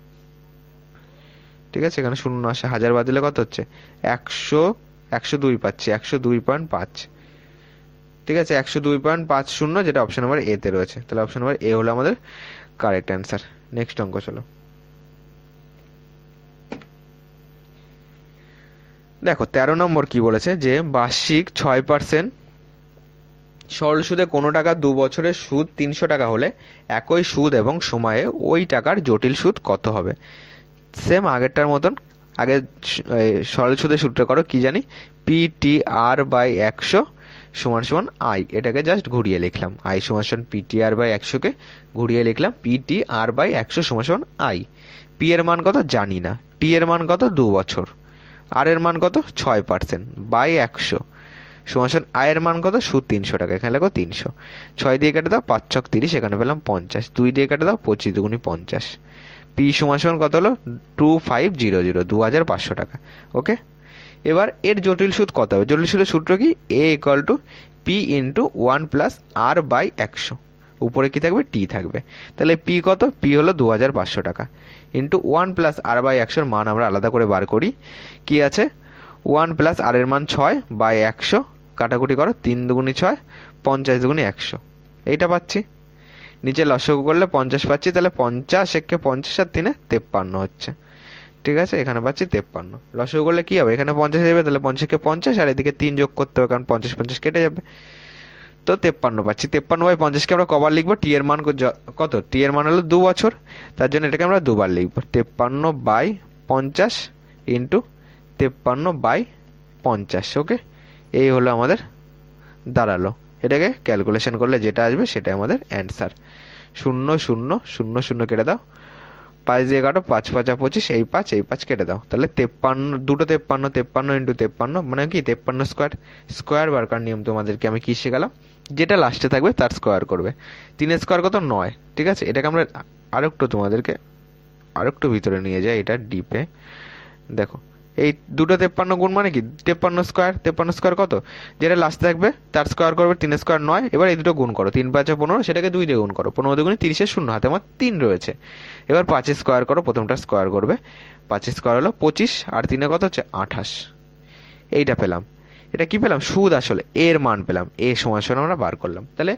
ঠিক আছে, এখানে শূন্য আসে, 1000 বাদ দিলে কত হচ্ছে 102 পাচ্ছি, 102.5। ঠিক আছে, 102.50, যেটা অপশন নাম্বার এ তে রয়েছে। তাহলে অপশন নাম্বার এ হলো আমাদের কারেক্ট অ্যান্সার। নেক্সট অঙ্ক চলো। দেখো 13 নম্বর কি বলেছে, যে বার্ষিক 6% সরল সুদে কোনো টাকা 2 বছরের সুদ 300 টাকা হলে একই সুদ এবং সময়ে ওই টাকার জটিল সুদ কত হবে। সেম আগেরটার মতন, আগে সরল সুদের সূত্র করো, কি জানি পি টি আর বাই 100 সমান সমান আই, এটাকে জাস্ট ঘুরিয়ে লিখলাম। আই সমান সমান পি টি আর বাই 100কে ঘুরিয়ে লিখলাম পি টি আর বাই 100 সমান সমান আই। পি এর মান কত জানি না, টি এর মান কত 2 বছর, আর এর মান কত 6% বাই 100 সমান সমান আই এর মান কত সুদ 300 টাকা, এখানে লেখো 300। 6 দিয়ে কেটে দাও, 5 ছক 30, এখানে পেলাম 50। 2 দিয়ে কেটে দাও, 25 দুগুণি 50। পি সমান সমান কত হলো 2500, 2500 টাকা। ওকে, এবার এর জটিল সুদ কত হবে। জটিল সুদের সূত্র কি, A equal to P into 1 plus R by 100, উপরে কি থাকবে টি থাকবে। তাহলে পি কত, পি হলো 2500 টাকা ইন্টু 1 প্লাস আর বাই 100 মান আমরা আলাদা করে বার করি। কি আছে 1 প্লাস আর এর মান 6 বাই 100, কাটাকুটি করো, 3 দুগুণি 6, 50 দুগুণি 100, এইটা পাচ্ছি। নিচে লসগু করলে 50 পাচ্ছি, তাহলে 50 একে 50 আর 3 53 হচ্ছে। ঠিক আছে, এখানে পাচ্ছি 53। লসাগু করলে কি হবে, এখানে 50 যাবে, তাহলে 50-কে 50 আর এদিকে 3 যোগ করতে হবে, কারণ 50-50 কেটে যাবে। তো 53 পাচ্ছি। 53/50-কে আমরা কবার লিখবো, টি এর মান কত, টি এর মান হলো 2 বছর, তার জন্য এটাকে আমরা দুবার লিখবো। 53/50 ইন্টু 53/50। ওকে, এই হলো আমাদের দাঁড়ালো। এটাকে ক্যালকুলেশন করলে যেটা আসবে সেটাই আমাদের অ্যান্সার। 0 0 0 0 কেটে দাও, 5 দিয়ে কাটো, 5 5 25, এই 5 এই 5 কেটে দাও, তাহলে 53, দুটো 53, 53 ইন্টু 53 মানে কি 53 স্কোয়ার। স্কোয়ার বার করার নিয়ম তোমাদেরকে আমি কি শেখালাম, যেটা লাস্টে থাকবে তার স্কোয়ার করবে। 3 স্কোয়ার কত, 9। ঠিক আছে, এটাকে আমরা আরেকটু তোমাদেরকে আরেকটু ভিতরে নিয়ে যাই, এটা ডিপে। দেখো, এই দুটো 53 গুণ মানে কি 53 স্কোয়ার। 53 স্কোয়ার কত, যেটা লাস্টে থাকবে তার স্কোয়ার করবে। 3 স্কোয়ার 9। এবার এই দুটো গুণ করো, 3 5 15, সেটাকে 2 দিয়ে গুণ করো, 15 2 30, 0 হাতে আমার 3 রয়েছে। এবার 5 স্কোয়ার করো, প্রথমটা স্কোয়ার করবে, 5 স্কোয়ার হলো 25, আর 3 কত হচ্ছে 28। এইটা পেলাম। এটা কি পেলাম, সুদ আসলে এর মান পেলাম, এ সময় সময় আমরা বার করলাম। তাহলে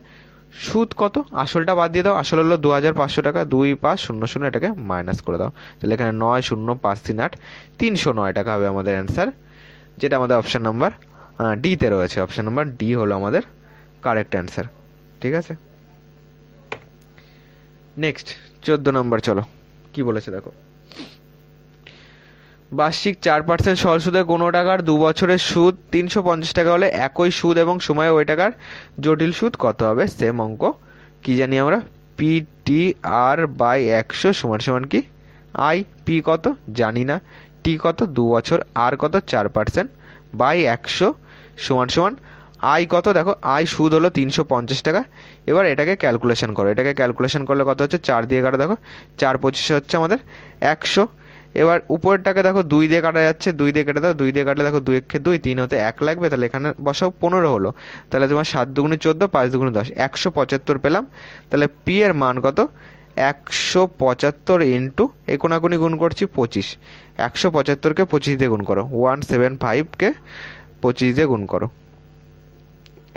সুদ কত, আসলটা বাদ দিয়ে দাও, আসল হলো 2500 টাকা, 2 5 0 0, এটাকে মাইনাস করে দাও, তাহলে এখানে 9 0 5 3 8, 309 টাকা হবে আমাদের অ্যান্সার, যেটা আমাদের অপশন নাম্বার ডিতে রয়েছে। অপশন নাম্বার ডি হলো আমাদের কারেক্ট অ্যান্সার। ঠিক আছে, নেক্সট 14 নম্বর, চলো কি বলেছে দেখো। বার্ষিক 4% সরল সুদে কোনো টাকার 2 বছরের সুদ 350 টাকা হলে একই সুদ এবং সময়ে ওই টাকার জটিল সুদ কত হবে। সেম অঙ্ক, কি জানি আমরা, পি টি আর বাই 100 সমান সমান কি আই। পি কত জানি না, টি কত 2 বছর, আর কত 4% বাই 100 সমান সমান আই কত। দেখো আই সুদ হলো 350 টাকা। এবার এটাকে ক্যালকুলেশন করো, এটাকে ক্যালকুলেশন করলে কত হচ্ছে, 4 দিয়ে কাটো, দেখো 4 25 হচ্ছে আমাদের 100। এবার উপরেরটাকে দেখো 2 দিয়ে কাটা যাচ্ছে, 2 দিয়ে কেটে দাও, 2 দিয়ে কাটলে দেখো 2 একে 2, 3 হতে 1 লাগবে, তাহলে এখানে বসাও 15 হলো। তাহলে তোমার 7 দুগুণে 14, 5 দুগুণে 10, 175 পেলাম। তাহলে পি এর মান কত, 175 ইন্টু এই কোনাকুনি গুণ করছি 25, 175-কে 25 দিয়ে গুণ করো, 175-কে 25 দিয়ে গুণ করো,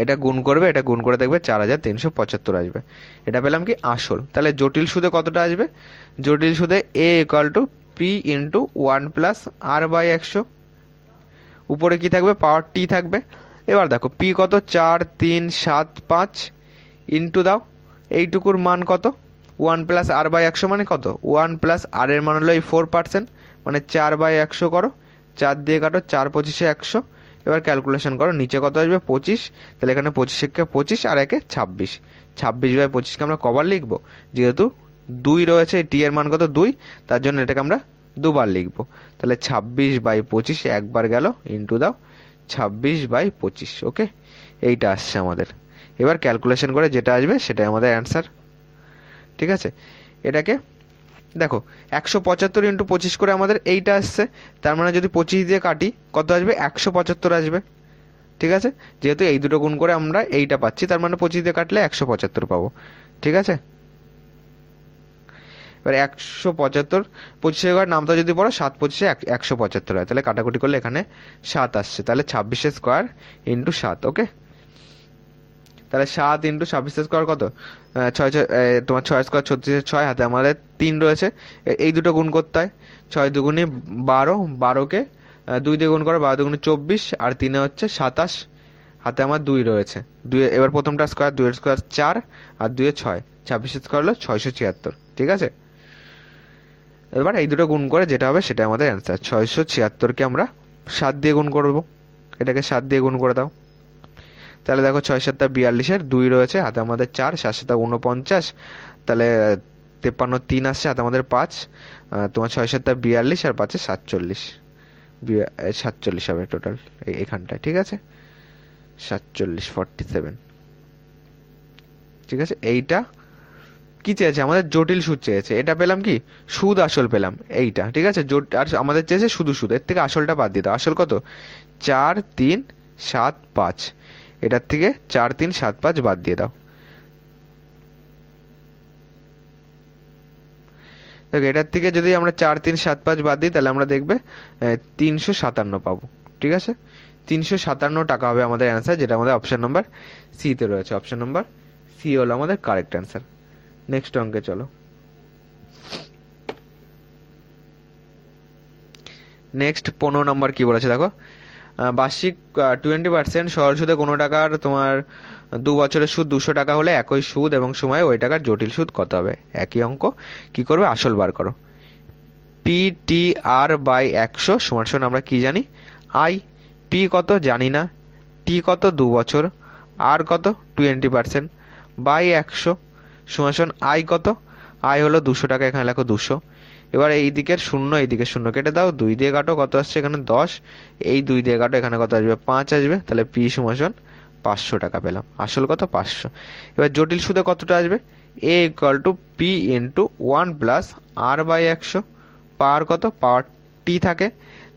এটা গুণ করবে, এটা গুণ করে দেখবে 4375 আসবে। এটা পেলাম কি আসল। তাহলে জটিল সুদে কতটা আসবে, জটিল সুদে A equal to P into 1 plus R by 100, উপরে কি থাকবে, পাওয়ার টি থাকবে। এবার দেখো পি কত, 4 3 7 5 ইন্টু দাও এইটুকুর মান কত, 1 প্লাস আর বাই 100 মানে কত, 1 প্লাস আর এর মান হলো এই 4%, মানে 4/100 করো, 4 দিয়ে কাটো, 4 25-এ 100। এবার ক্যালকুলেশন করো, নিচে কত আসবে 25, তাহলে এখানে 25-কে 25 আর 1-এ 26, 26/25-কে আমরা কবার লিখবো, যেহেতু 2 রয়েছে, টি এর মান কত 2, তার জন্য এটাকে আমরা দুবার লিখবো। তাহলে 26/25 একবার গেল, ইন্টু দাও 26/25। ওকে, এইটা আসছে আমাদের। এবার ক্যালকুলেশন করে যেটা আসবে সেটাই আমাদের অ্যান্সার। ঠিক আছে, এটাকে দেখো 175 ইন্টু 25 করে আমাদের এইটা আসছে, তার মানে যদি 25 দিয়ে কাটি কত আসবে, 175 আসবে। ঠিক আছে, যেহেতু এই দুটো গুণ করে আমরা এইটা পাচ্ছি, তার মানে 25 দিয়ে কাটলে 175 পাবো। ঠিক আছে, এবার 175, 25 নামটা যদি পড়ো 7 25-এ 175 হয়, তাহলে কাটাকুটি করলে এখানে 7 আসছে, তাহলে 26 স্কোয়ার ইন্টু 7। ওকে, তাহলে 7 ইন্টু 26 স্কোয়ার কত, 6 তোমার 6 স্কোয়ার 36, 6 হাতে আমাদের 3 রয়েছে, এই দুটো গুণ করতে হয়, 6 দুগুণে 12, 12-কে 2 দিয়ে গুণ করো, 12 দুগুণে 24, আর 3-এ হচ্ছে 27, হাতে আমার 2 রয়েছে, 2 এবার প্রথমটা স্কোয়ার, 2 এর স্কোয়ার 4 আর 2-এ 6, 26 স্কোয়ার হলো 676। ঠিক আছে, এবার এই দুটো গুণ করে যেটা হবে সেটা আমাদের অ্যান্সার। 676-কে আমরা 7 দিয়ে গুণ করবো, এটাকে 7 দিয়ে গুণ করে দাও, তাহলে দেখো 6 7 42-এর 2 রয়েছে, হাতে আমাদের 4, 7 7 49, তাহলে 53 3 আসছে, হাতে আমাদের 5, তোমার 6 7 42 আর 5-এ 47, 47 হবে টোটাল এখানটায়। ঠিক আছে, 47 47। ঠিক আছে, এইটা কি চেয়েছে, আমাদের জটিল সুদ চেয়েছে, এটা পেলাম কি সুদ আসল পেলাম এইটা। ঠিক আছে, আর আমাদের চেয়েছে শুধু সুদ, এর থেকে আসলটা বাদ দিয়ে দাও। আসল কত, 4 3 7 5, এটার থেকে 4 3 7 5 বাদ দিয়ে দাও। দেখো এটার থেকে যদি আমরা 4 3 7 5 বাদ দিই, তাহলে আমরা দেখবে 357 পাবো। ঠিক আছে, 357 টাকা হবে আমাদের অ্যান্সার, যেটা আমাদের অপশন নাম্বার সি তে রয়েছে। অপশন নাম্বার সি হলো আমাদের কারেক্ট অ্যান্সার। নেক্সট অঙ্কে চলো। নেক্সট 15 নম্বর কি বলেছে দেখো, বার্ষিক 20% সরল সুদে কোনো টাকার তোমার 2 বছরের সুদ 200 টাকা হলে একই সুদ এবং সময়ে ওই টাকার জটিল সুদ কত হবে? একই অঙ্ক, কি করবে? আসল বার করো। PTR/100 সমান সমান আমরা কি জানি? আই। পি কত জানি না, টি কত 2 বছর, আর কত 20% বাই 100 সমান সমান আই কত? আই হলো 200 টাকা, এখানে লেখো 200। এবার এই দিকের শূন্য এই দিকের শূন্য কেটে দাও, 2 দিয়ে কাটো, কত আসছে এখানে 10, এই 2 দিয়ে কাটো, এখানে কত আসবে 5 আসবে, তাহলে পি সমান সমান 500 টাকা পেলাম। আসল কত? 500। এবার জটিল সুদে কতটা আসবে? A equal to P into 1 + R/100। Power কত? পাওয়ার টি থাকে,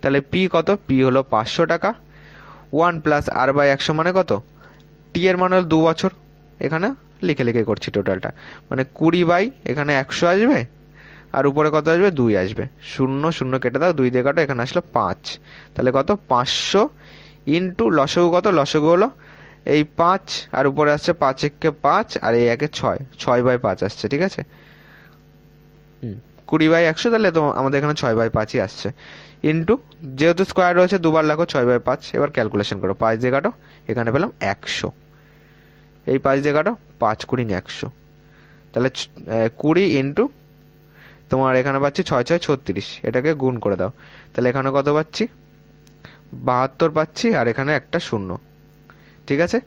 তাহলে পি কত? পি হলো 500 টাকা। 1 + R/100 মানে কত? টি এর মান হলো 2 বছর, এখানে লিখে লিখে করছি টোটালটা, মানে 20 এখানে 100 আসবে, আর উপরে কত আসবে? 2 আসবে। শূন্য শূন্য কেটে দাও, 2 দিয়ে কাটো, এখানে আসলো 5, তাহলে কত? 500 ইন্টু লসগু কত? লসগু হলো এই 5, আর উপরে আসছে 5 একে 5, আর এই 1 6, 6/5 আসছে, ঠিক আছে। 20/100, তাহলে তো আমাদের এখানে 6/5ই আসছে। ইন্টু, যেহেতু স্কোয়ার রয়েছে দুবার লেখো 6/5। এবার ক্যালকুলেশন করো, 5 দিয়ে কাটো, এখানে পেলাম 100, এই 5 দিয়ে কাটো, 5 × 100, তাহলে 20 ইন্টু তোমার এখানে পাচ্ছি 6 6 36, এটাকে গুণ করে দাও, তাহলে এখানে কত পাচ্ছি? 72 পাচ্ছি, আর এখানে একটা শূন্য, ঠিক আছে।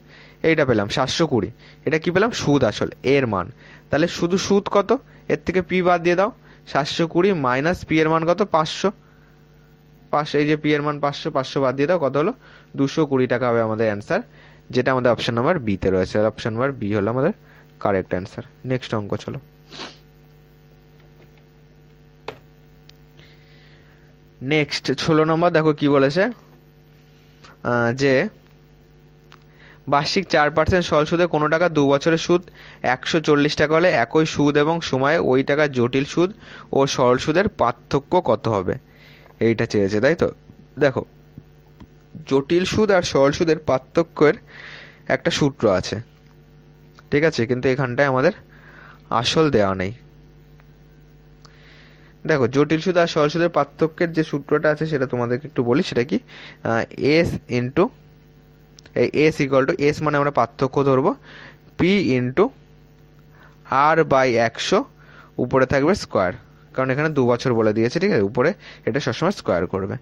এইটা পেলাম 720। এটা কি পেলাম? সুদ আসল এর মান। তাহলে শুধু সুদ কত? এর থেকে পি বাদ দিয়ে দাও, 720 মাইনাস পি এর মান কত? 500। এই যে পি এর মান 500, 500 বাদ দিয়ে দাও, কত হলো? 220 টাকা হবে আমাদের অ্যান্সার, যেটা আমাদের অপশন নাম্বার বি তে রয়েছে। অপশন নাম্বার বি হলো আমাদের কারেক্ট অ্যান্সার। নেক্সট অঙ্ক চলো। নেক্সট 16 নম্বর দেখো কি বলেছে, যে বার্ষিক 4% সরল সুদে কোনো টাকা 2 বছরের সুদ 140 টাকা হলে একই সুদ এবং সময়ে ওই টাকার জটিল সুদ ও সরল সুদের পার্থক্য কত হবে? এইটা চেয়েছে, তাই তো। দেখো, জটিল সুদ আর সরল সুদের পার্থক্যের একটা সূত্র আছে, ঠিক আছে, কিন্তু এখানটায় আমাদের আসল দেওয়া নেই। দেখো, জটিল সুদ আর সরল সুদের পার্থক্যের যে সূত্রটা আছে সেটা তোমাদেরকে একটু বলি, সেটা কি? এস ইন্টু এই এস ইকুয়াল টু, এস মানে আমরা পার্থক্য ধরবো, পি ইন্টু R/100, উপরে থাকবে স্কোয়ার, কারণ এখানে 2 বছর বলে দিয়েছে, ঠিক আছে, উপরে এটা সবসময় স্কোয়ার করবে।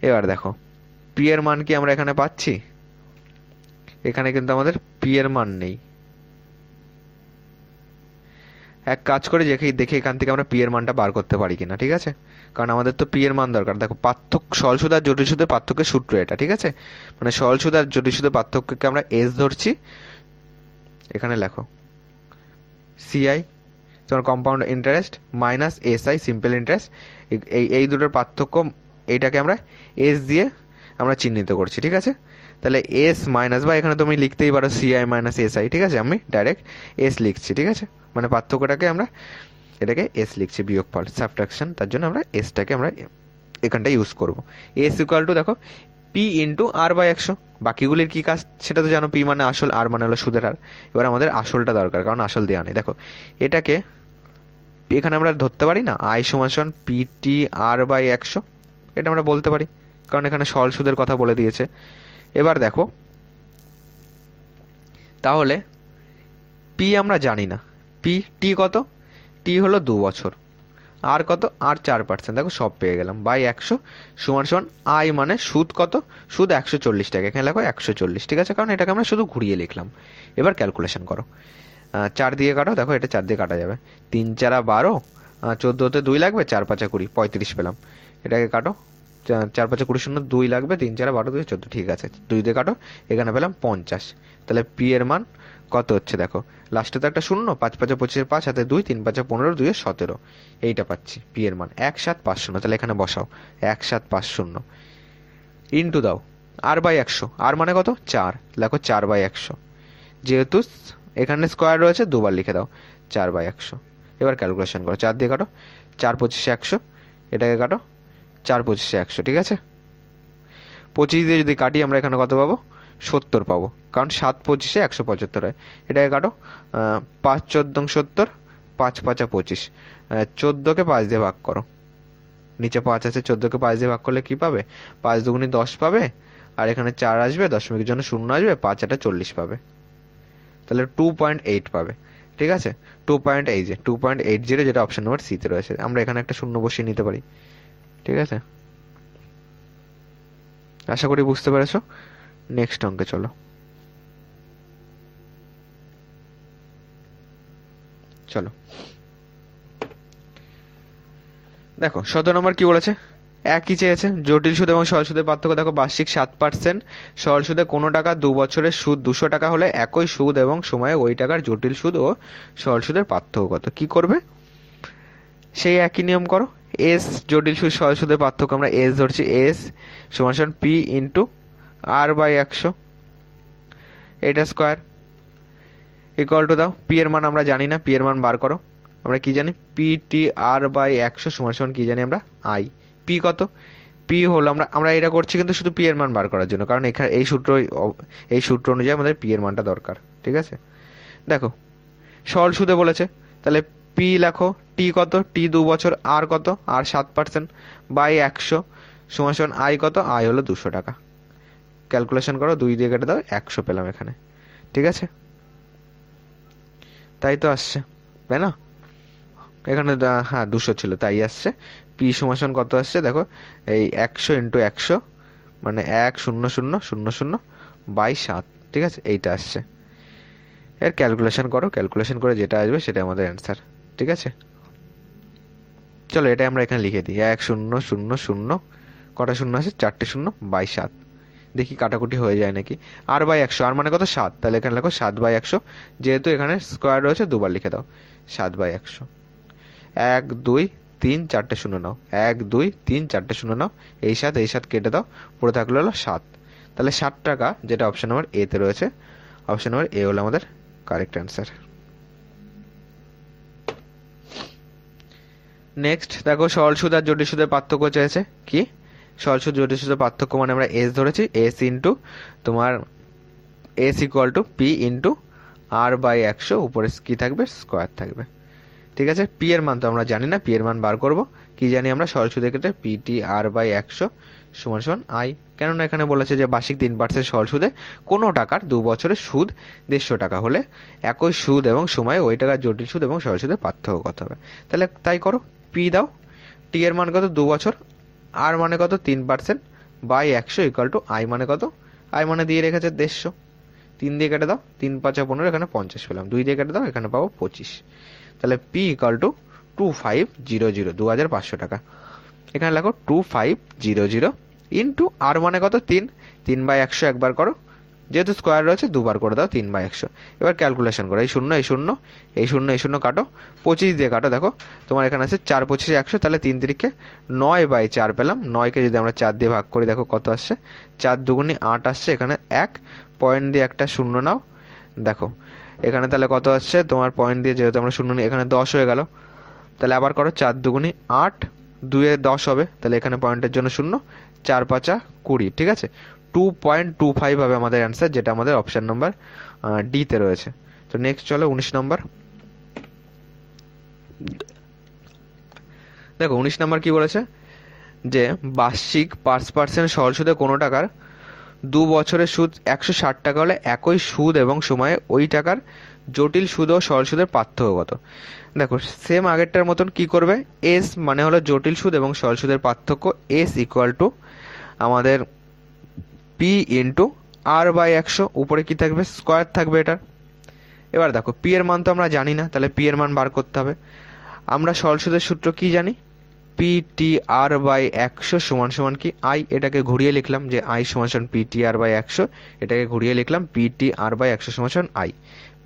এবার দেখো, পি এর মান কি আমরা এখানে পাচ্ছি? এখানে কিন্তু আমাদের পি এর মান নেই। এক কাজ করে দেখে এখান থেকে আমরা পি এর মানটা বার করতে পারি কিনা, ঠিক আছে, কারণ আমাদের তো পি এর মান দরকার। দেখো, পার্থক্য সরল সুদ আর জটিল সুদের পার্থক্যের সূত্র এটা, ঠিক আছে, মানে সরল সুদ আর জটিল সুদের পার্থক্যকে আমরা এস ধরছি, এখানে লেখো সিআই, তোমার compound interest, minus SI simple interest, এই দুটোর পার্থক্য, এইটাকে আমরা এস দিয়ে আমরা চিহ্নিত করছি, ঠিক আছে। তাহলে এস মাইনাস, বা এখানে তুমি লিখতেই পারো সিআই মাইনাস এসআই, ঠিক আছে, আমি ডাইরেক্ট এস লিখছি, ঠিক আছে, মানে পার্থক্যটাকে আমরা এটাকে এস লিখছি, বিয়োগফল সাবট্রাকশন, তার জন্য আমরা এসটাকে আমরা এখানটা ইউজ করব। এস ইকুয়াল টু, দেখো, পি ইন্টু R/100। বাকিগুলির কি কাজ সেটা তো জানো, পি মানে আসল, আর মানে হলো সুদের হার। এবার আমাদের আসলটা দরকার, কারণ আসল দেওয়া নেই। দেখো, এটাকে এখানে আমরা ধরতে পারি না, আই সমান সমান PTR/100, এটা আমরা বলতে পারি, কারণ এখানে সরল সুদের কথা বলে দিয়েছে। এবার দেখো, তাহলে পি আমরা জানি না, টি কত? টি হলো 2 বছর, আর কত? আর 4%, দেখো সব পেয়ে গেলাম, বাই 100 সমান সমান আই মানে সুদ কত? সুদ 140 টাকা, এখানে লেখো 140, ঠিক আছে, কারণ এটাকে আমরা শুধু ঘুরিয়ে লিখলাম। এবার ক্যালকুলেশন করো, 4 দিয়ে কাটো, দেখো এটা 4 দিয়ে কাটা যাবে, 3 4 12, 14 2 লাগবে, 4 5 20, 35 পেলাম। এটাকে কাটো, 4 5 20 শূন্য 2 লাগবে, 3 4 12 2 14, ঠিক আছে, 2 দিয়ে কাটো, এখানে পেলাম 50। তাহলে পি এর মান কত হচ্ছে? দেখো, লাস্টে তো একটা শূন্য, 5 5 25, 5 হাতে 2, 3 5 15, 2 17, এইটা পাচ্ছি পি এর মান 1750। তাহলে এখানে বসাও 1750, ইন্টু দাও R/100, আর মানে কত? 4, লেখো 4/100, যেহেতু এখানে স্কোয়ার রয়েছে দুবার লিখে দাও 4/100। এবার ক্যালকুলেশন করো, 4 দিয়ে কাটো, 4 25 100, এটাকে কাটো, 4 25 100, ঠিক আছে। 25 দিয়ে যদি কাটি আমরা এখানে কত পাবো? 70 পাবো, কারণ 7 25 175 হয়। এটাকে কাটো, 5 14 70, 5 5 25, 14কে 5 দিয়ে ভাগ করো, নিচে 5 আছে, 14কে 5 দিয়ে ভাগ করলে কি পাবে? 5 দুগুণি 10 পাবে, আর এখানে 4 আসবে, দশমিকের জন্য 0 আসবে, 5 এটা 40 পাবে, তাহলে 2.8 পাবে। ঠিক আছে, 2.80, যেটা অপশন নম্বর সি তে রয়েছে। আমরা এখানে একটা শূন্য বসিয়ে নিতে পারি। ঠিক আছে, আশা করি বুঝতে পেরেছো। নেক্সট অঙ্কে চলো। চলো দেখো 17 নম্বর কি বলেছে, একই চেয়েছে। জটিল সুদ এবং সরল সুদের পার্থক্য দেখো, বার্ষিক 7%, সরল সুদে কোনো টাকা 2 বছরের সুদ 200 টাকা হলে একই সুদ এবং সময়ে ওই টাকার জটিল সুদ ও সরল সুদের পার্থক্য কত? কি করবে? সেই একই নিয়ম করো। এস জটিল সুদ সরল সুদের পার্থক্য আমরা এস ধরছি, এস সমান সমান পি ইন্টু আর বাই 100, এটা স্কোয়ার ইকুয়াল টু দাও, পি এর মান আমরা জানি না, পি এর মান বার করো। আমরা কি জানি? পি টি আর বাই 100 সমান সমান কি জানি আমরা? আই। পি কত? পি হলো, আমরা এটা করছি কিন্তু শুধু পি এর মান বার করার জন্য, কারণ এখানে এই সূত্র অনুযায়ী আমাদের পি এর মানটা দরকার। ঠিক আছে, দেখো সরল সুদে বলেছে, তাহলে পি লেখো, টি কত? টি 2 বছর, আর কত? আর 7% বাই 100 সমান সমান আই কত? আই হলো 200 টাকা। ক্যালকুলেশন করো, 2 দিয়ে কেটে দাও, 100 পেলাম এখানে। ঠিক আছে, তাই তো আসছে, তাই না? এখানে হ্যাঁ 200 ছিল, তাই আসছে। পি সমান কত আসছে দেখো, এই 100 ইন্টু 100 মানে 100,000 ঠিক আছে, এইটা আসছে। এর ক্যালকুলেশন করো, ক্যালকুলেশন করে যেটা আসবে সেটা আমাদের অ্যান্সার। ঠিক আছে, চলো এটা আমরা এখানে লিখে দিই, 1,0,0,0 কটা শূন্য আছে? 4টে শূন্য, বাই 7। দেখি কাটাকুটি হয়ে যায় নাকি। আর বাই 100, আর মানে কত? 7, তাহলে এখানে লেখো 7 বাই 100, যেহেতু এখানে স্কোয়ার রয়েছে দুবার লিখে দাও, 7 বাই 100। 1 2 3 4টে শূন্য নাও, 1 2 3 4টে শূন্য নাও, এই 7 কেটে দাও, পড়ে থাকলো হলো 7। তাহলে 7 টাকা, যেটা অপশন নম্বর এ তে রয়েছে, অপশন নম্বর এ হলো আমাদের কারেক্ট অ্যান্সার। নেক্সট দেখো, সরল সুদ আর জটিল সুদের পার্থক্য চেয়েছে। কি? সরল সুদ জটিল সুদের পার্থক্য মানে আমরা এস ধরেছি, এস ইন্টু তোমার S equal to P into R by 100, উপরে কি থাকবে? স্কোয়ার থাকবে। ঠিক আছে, পি এর মান তো আমরা জানি না, পি এর মান বার করব। কি জানি আমরা? সরল সুদের ক্ষেত্রে পি টি আর বাই 100 সমান সমান আই। কেননা এখানে বলেছে যে বার্ষিক 3% সরল সুদে কোনো টাকার 2 বছরের সুদ 150 টাকা হলে একই সুদ এবং সময়ে ওই টাকার জটিল সুদ এবং সরল সুদের পার্থক্য কত হবে? তাহলে তাই করো, পি দাও, টি এর মান কত? 2 বছর, আর মানে কত? 3% বাই 100 ইকুয়াল টু আই মানে কত? আই মানে দিয়ে রেখেছে 150, 3 দিয়ে কেটে দাও, 3 5 15, এখানে 50 পেলাম, 2 দিয়ে কেটে দাও, এখানে পাবো 25। তাহলে পি ইকুয়াল টু 2500, 2500 টাকা। এখানে লেখো 2500 ইন্টু আর মানে কত? 3 বাই 100 একবার করো, যেহেতু স্কোয়ার রয়েছে দুবার করে দাও, 3 বাই 100। এবার ক্যালকুলেশন করো, এই শূন্য এই শূন্য এই শূন্য এই শূন্য কাটো, 25 দিয়ে কাটো, দেখো তোমার এখানে আছে 4 25 100, তাহলে 3 তিরিখে 9 বাই 4 পেলাম। 9কে যদি আমরা 4 দিয়ে ভাগ করি, দেখো কত আসছে? 4 দুগুণি 8 আসছে, এখানে 1 পয়েন্ট দিয়ে একটা শূন্য নাও, দেখো এখানে তাহলে কত আসছে তোমার? পয়েন্ট দিয়ে যেহেতু আমরা শূন্য নিই, এখানে 10 হয়ে গেল। তাহলে আবার করো, 4 দুগুণি 8, 2 এ 10 হবে, তাহলে এখানে পয়েন্টের জন্য শূন্য, 4 5 20। ঠিক আছে, 2.25 হবে আমাদের অ্যান্সার, যেটা আমাদের অপশন নাম্বার ডি তে রয়েছে। তো নেক্সট চলো 19 নম্বর। দেখো 19 নম্বর কি বলেছে, যে বার্ষিক 5% সরল সুদে কোনো টাকার 2 বছরের সুদ 160 টাকা হলে একই সুদ এবং সময়ে ওই টাকার জটিল সুদ ও সরল সুদের পার্থক্য কত? দেখো সেম আগেরটার মতন কি করবে, এস মানে হলো জটিল সুদ এবং সরল সুদের পার্থক্য, এস ইকুয়াল টু আমাদের পি ইন্টু আর বাই 100, উপরে কি থাকবে? স্কোয়ার থাকবে এটার। এবার দেখো পি এর মান তো আমরা জানি না, তাহলে পি এর মান বার করতে হবে। আমরা সরল সুদের সূত্র কি জানি? পি টি আর বাই 100 সমান সমান কি? আই। এটাকে ঘুরিয়ে লিখলাম যে আই সমান সমান পি টি আর বাই 100, এটাকে ঘুরিয়ে লিখলাম পি টি আর বাই 100 সমান সমান আই।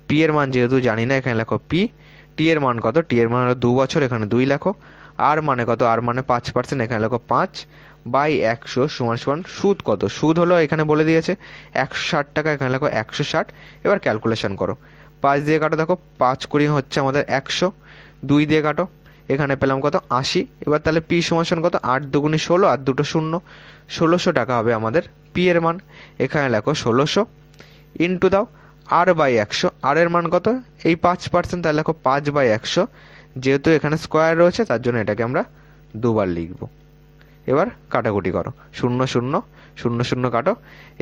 পি এর মান যেহেতু জানি না, এখানে লেখো পি। টি এর মান কত? টি এর মান হলো 2 বছর, এখানে 2 লেখো। আর মানে কত? আর মানে 5%, এখানে লেখো 5 বাই 100 সমান সমান সুদ কত? সুদ হলো এখানে বলে দিয়েছে 160 টাকা, এখানে লেখো 160। এবার ক্যালকুলেশন করো, 5 দিয়ে কাটো, দেখো 5 কুড়ি হচ্ছে আমাদের 100, 2 দিয়ে কাটো, এখানে পেলাম কত? 80। এবার তাহলে পি সমান কত? 8 দুগুণি 16 আর দুটো শূন্য, 1600 টাকা হবে আমাদের পি এর মান। এখানে লেখো 1600 ইন্টু দাও আর বাই 100, আর এর মান কত? এই 5%, তাহলে লেখো 5 বাই 100, যেহেতু এখানে স্কোয়ার রয়েছে তার জন্য এটাকে আমরা দুবার লিখবো। এবার কাটাকুটি করো, 0 0 0 0 কাটো,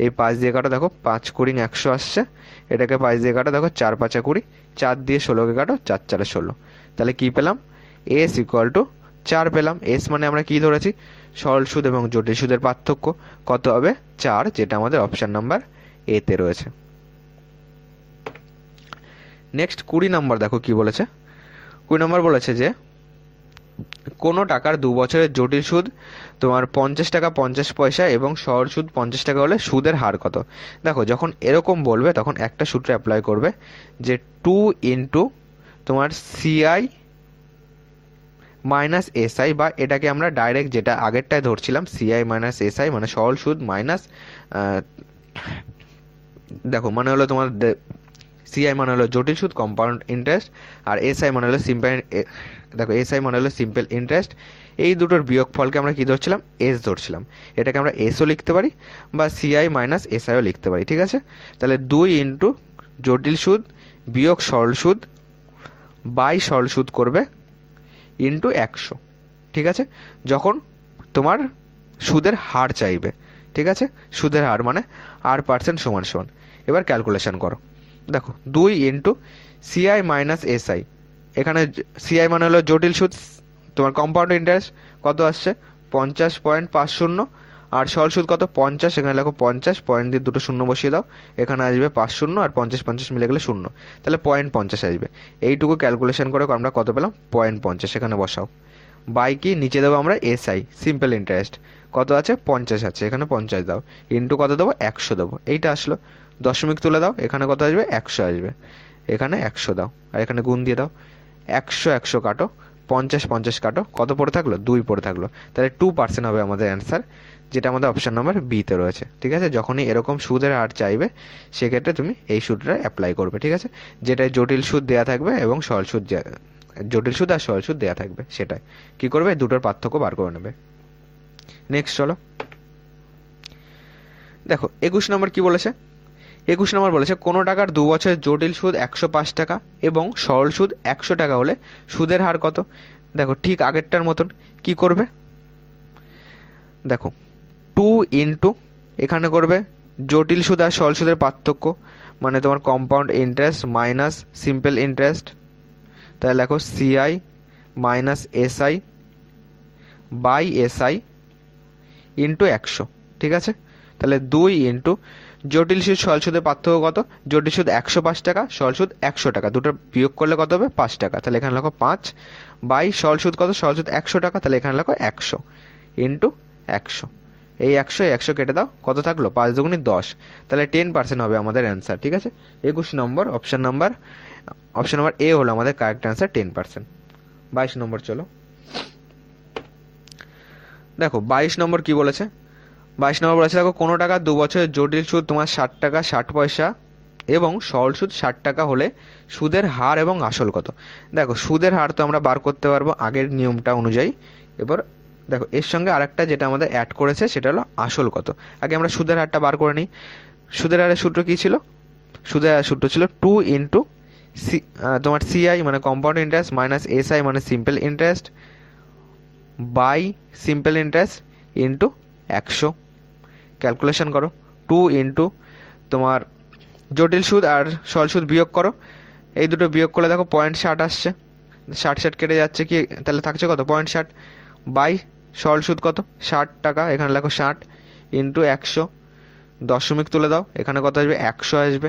এই 5 দিয়ে কাটো, দেখো 5 কুড়ি 100 আসছে, এটাকে 5 দিয়ে কাটো, দেখো 4 5 20, 4 দিয়ে 16কে কাটো, 4 4 16। তাহলে কি পেলাম? এস ইকুয়াল টু 4 পেলাম। এস মানে আমরা কি ধরেছি? সরল সুদ এবং জটিল সুদের পার্থক্য। কত হবে? 4, যেটা আমাদের অপশন নাম্বার এতে রয়েছে। নেক্সট 20 নম্বর দেখো কি বলেছে। 20 নম্বর বলেছে যে কোনো টাকার 2 বছরের জটিল সুদ তোমার 50 টাকা 50 পয়সা এবং সরল সুদ 50 টাকা হলে সুদের হার কত? দেখো যখন এরকম বলবে তখন একটা সূত্র অ্যাপ্লাই করবে, যে 2 ইন্টু তোমার সিআই মাইনাস এসআই, বা এটাকে আমরা ডাইরেক্ট যেটা আগেরটায় ধরছিলাম সিআই মাইনাস এসআই মানে সরল সুদ মাইনাস, দেখো মানে হলো তোমার সিআই মানে হলো জটিল সুদ কম্পাউন্ড ইন্টারেস্ট, আর এসআই মানে হলো সিম্পল, দেখো এসআই মানে হলো সিম্পল ইন্টারেস্ট। এই দুটোর বিয়োগফলকে আমরা কি ধরছিলাম? এস ধরছিলাম। এটাকে আমরা এসও লিখতে পারি বা সিআই মাইনাস এসআইও লিখতে পারি, ঠিক আছে? তাহলে 2 ইন্টু জটিল সুদ বিয়োগ সরল সুদ বাই সরল সুদ করবে ইন্টু 100, ঠিক আছে? যখন তোমার সুদের হার চাইবে, ঠিক আছে? সুদের হার মানে R% সমান সমান। এবার ক্যালকুলেশন করো, দেখো 2 ইন্টু সিআই মাইনাস এসআই, এখানে সিআই মানে হলো জটিল সুদ, তোমার কম্পাউন্ড ইন্টারেস্ট কত আসছে? 50.50, আর সরল সুদ কত? 50, এখানে লেখো 50, পয়েন্ট দিয়ে দুটো শূন্য বসিয়ে দাও, এখানে আসবে 50 আর 50 50 মিলে গেলে 0, তাহলে 0.50 আসবে। এইটুকু ক্যালকুলেশন করে আমরা কত পেলাম? 0.50, এখানে বসাও। বাই কি নিচে দেবো আমরা? এসআই সিম্পল ইন্টারেস্ট কত আছে? 50 আছে, এখানে 50 দাও, ইন্টু কত দেবো? 100 দেবো। এইটা আসলো, দশমিক তুলে দাও, এখানে কত আসবে? 100 আসবে, এখানে 100 দাও, আর এখানে গুণ দিয়ে দাও। 100 100 কাটো, 50 50 কাটো, কত পড়ে থাকলো? 2 পড়ে থাকলো। তাহলে 2% হবে আমাদের অ্যান্সার, যেটা আমাদের অপশন নাম্বার বিতে রয়েছে, ঠিক আছে? যখনই এরকম সুদের হার চাইবে সেক্ষেত্রে তুমি এই সূত্রটা অ্যাপ্লাই করবে, ঠিক আছে? যেটাই জটিল সুদ দেয়া থাকবে এবং সরল সুদ, জটিল সুদ আর সরল সুদ দেয়া থাকবে, সেটাই কি করবে? দুটোর পার্থক্য বার করে নেবে। নেক্সট চলো দেখো 21 নম্বর কি বলেছে। 21 নম্বর বলেছে কোনো টাকার 2 বছরের জটিল সুদ 105 টাকা এবং সরল সুদ 100 টাকা হলে সুদের হার কত? দেখো ঠিক আগেরটার মতন কি করবে, দেখো 2 ইন্টু এখানে করবে জটিল সুদ আর সরল সুদের পার্থক্য, মানে তোমার compound interest minus simple interest, তাহলে দেখো CI minus SI by SI into 100, ঠিক আছে? তাহলে 2 ইন্টু জটিল সুদ সরল সুদের পার্থক্য কত? জটিল সুদ 105 টাকা, সরল সুদ 100 টাকা, দুটো বিয়োগ করলে কত হবে? 5 টাকা, তাহলে এখানে লেখো 5 বাই সরল সুদ কত? সরল সুদ 100 টাকা, তাহলে এখানে লেখো 100 ইন্টু 100। এই 100 কেটে দাও, কত থাকলো? 5 দুগুণে 10, তাহলে 10% হবে আমাদের অ্যান্সার, ঠিক আছে? 21 নম্বর অপশন নাম্বার এ হলো আমাদের কারেক্ট অ্যান্সার, 10%। 22 নম্বর চলো দেখো 22 নম্বর কি বলেছে। 22 নম্বর বলেছে দেখো কোনো টাকা 2 বছরের জটিল সুদ তোমার 60 টাকা 60 পয়সা এবং সরল সুদ 60 টাকা হলে সুদের হার এবং আসল কত? দেখো সুদের হার তো আমরা বার করতে পারবো আগের নিয়মটা অনুযায়ী। এবার দেখো এর সঙ্গে আরেকটা যেটা আমাদের অ্যাড করেছে সেটা হলো আসল কত। আগে আমরা সুদের হারটা বার করে নিই। সুদের হারের সূত্র কি ছিল? সুদের হারের সূত্র ছিল 2 ইন্টু তোমার সিআই মানে কম্পাউন্ড ইন্টারেস্ট মাইনাস এসআই মানে simple interest by simple interest into 100। Calculation করো, 2 ইন্টু তোমার জটিল সুদ আর সরল সুদ বিয়োগ করো, এই দুটো বিয়োগ করলে দেখো 0.60 আসছে, 60 কেটে যাচ্ছে কি, তাহলে থাকছে কত? 0.60 বাই সরল সুদ কত? 60 টাকা, এখানে লেখো 60 ইন্টু 100, দশমিক তুলে দাও, এখানে কত আসবে? 100 আসবে।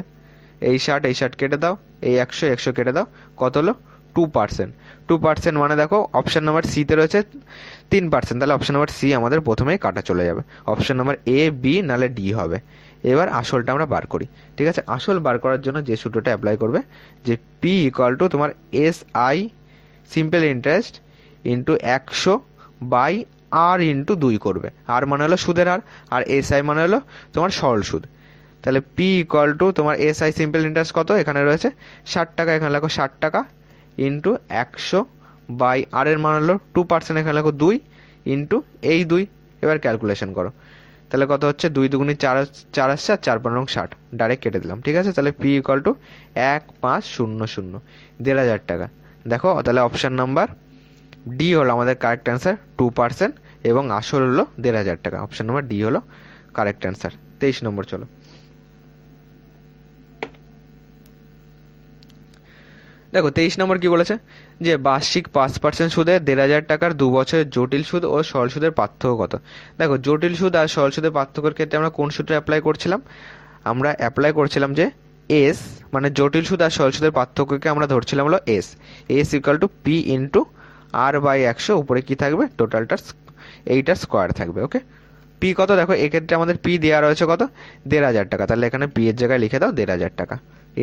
এই 60 কেটে দাও, এই 100 কেটে দাও, কত হলো? 2%। 2% মানে দেখো অপশন নাম্বার সিতে রয়েছে 3%, তাহলে অপশন নাম্বার সি আমাদের প্রথমেই কাটা চলে যাবে। অপশন নাম্বার এ বি নাহলে ডি হবে। এবার আসলটা আমরা বার করি, ঠিক আছে? আসল বার করার জন্য যে সূত্রটা অ্যাপ্লাই করবে, যে পি ইকুয়াল টু তোমার S I simple interest into 100 by R into 2 করবে। আর মানে হলো সুদের হার, আর এস আই মানে হলো তোমার সরল সুদ। তাহলে পি ইকুয়াল টু তোমার এস আই সিম্পল ইন্টারেস্ট কত? এখানে রয়েছে 60 টাকা, এখানে লেখো 60 টাকা ইন্টু 100 বাই আর এর মান হলো 2%, এখানে লেখো 2 ইন্টু এই 2। এবার ক্যালকুলেশন করো, তাহলে কত হচ্ছে? 2 দুগুণে 4 4 আসছে, আর 4 5 60, ডাইরেক্ট কেটে দিলাম, ঠিক আছে? তাহলে পি ইকুয়াল টু 1500, 1500 টাকা। দেখো তাহলে অপশন নাম্বার ডি হলো আমাদের কারেক্ট অ্যান্সার, 2%, এবং আসল হলো 1,500 টাকা। অপশন নাম্বার ডি হলো কারেক্ট অ্যান্সার। 23 নম্বর চলো। দেখো 23 নম্বর কি বলেছে, যে বার্ষিক 5% সুদে 1,500 টাকার 2 বছরের জটিল সুদ ও সরল সুদের পার্থক্য কত। দেখো জটিল সুদ আর সরল সুদের পার্থক্যের ক্ষেত্রে আমরা কোন সূত্র অ্যাপ্লাই করছিলাম, আমরা অ্যাপ্লাই করছিলাম যে এস, মানে জটিল সুদ আর সরল সুদের পার্থক্যকে আমরা ধরছিলাম হলো S. S equal to P into R by 100, উপরে কি থাকবে টোটালটার এইটার স্কোয়ার থাকবে। ওকে, পি কত, দেখো এক্ষেত্রে আমাদের পি দেওয়া রয়েছে কত 1,500 টাকা, তাহলে এখানে পি এর জায়গায় লিখে দাও 1,500 টাকা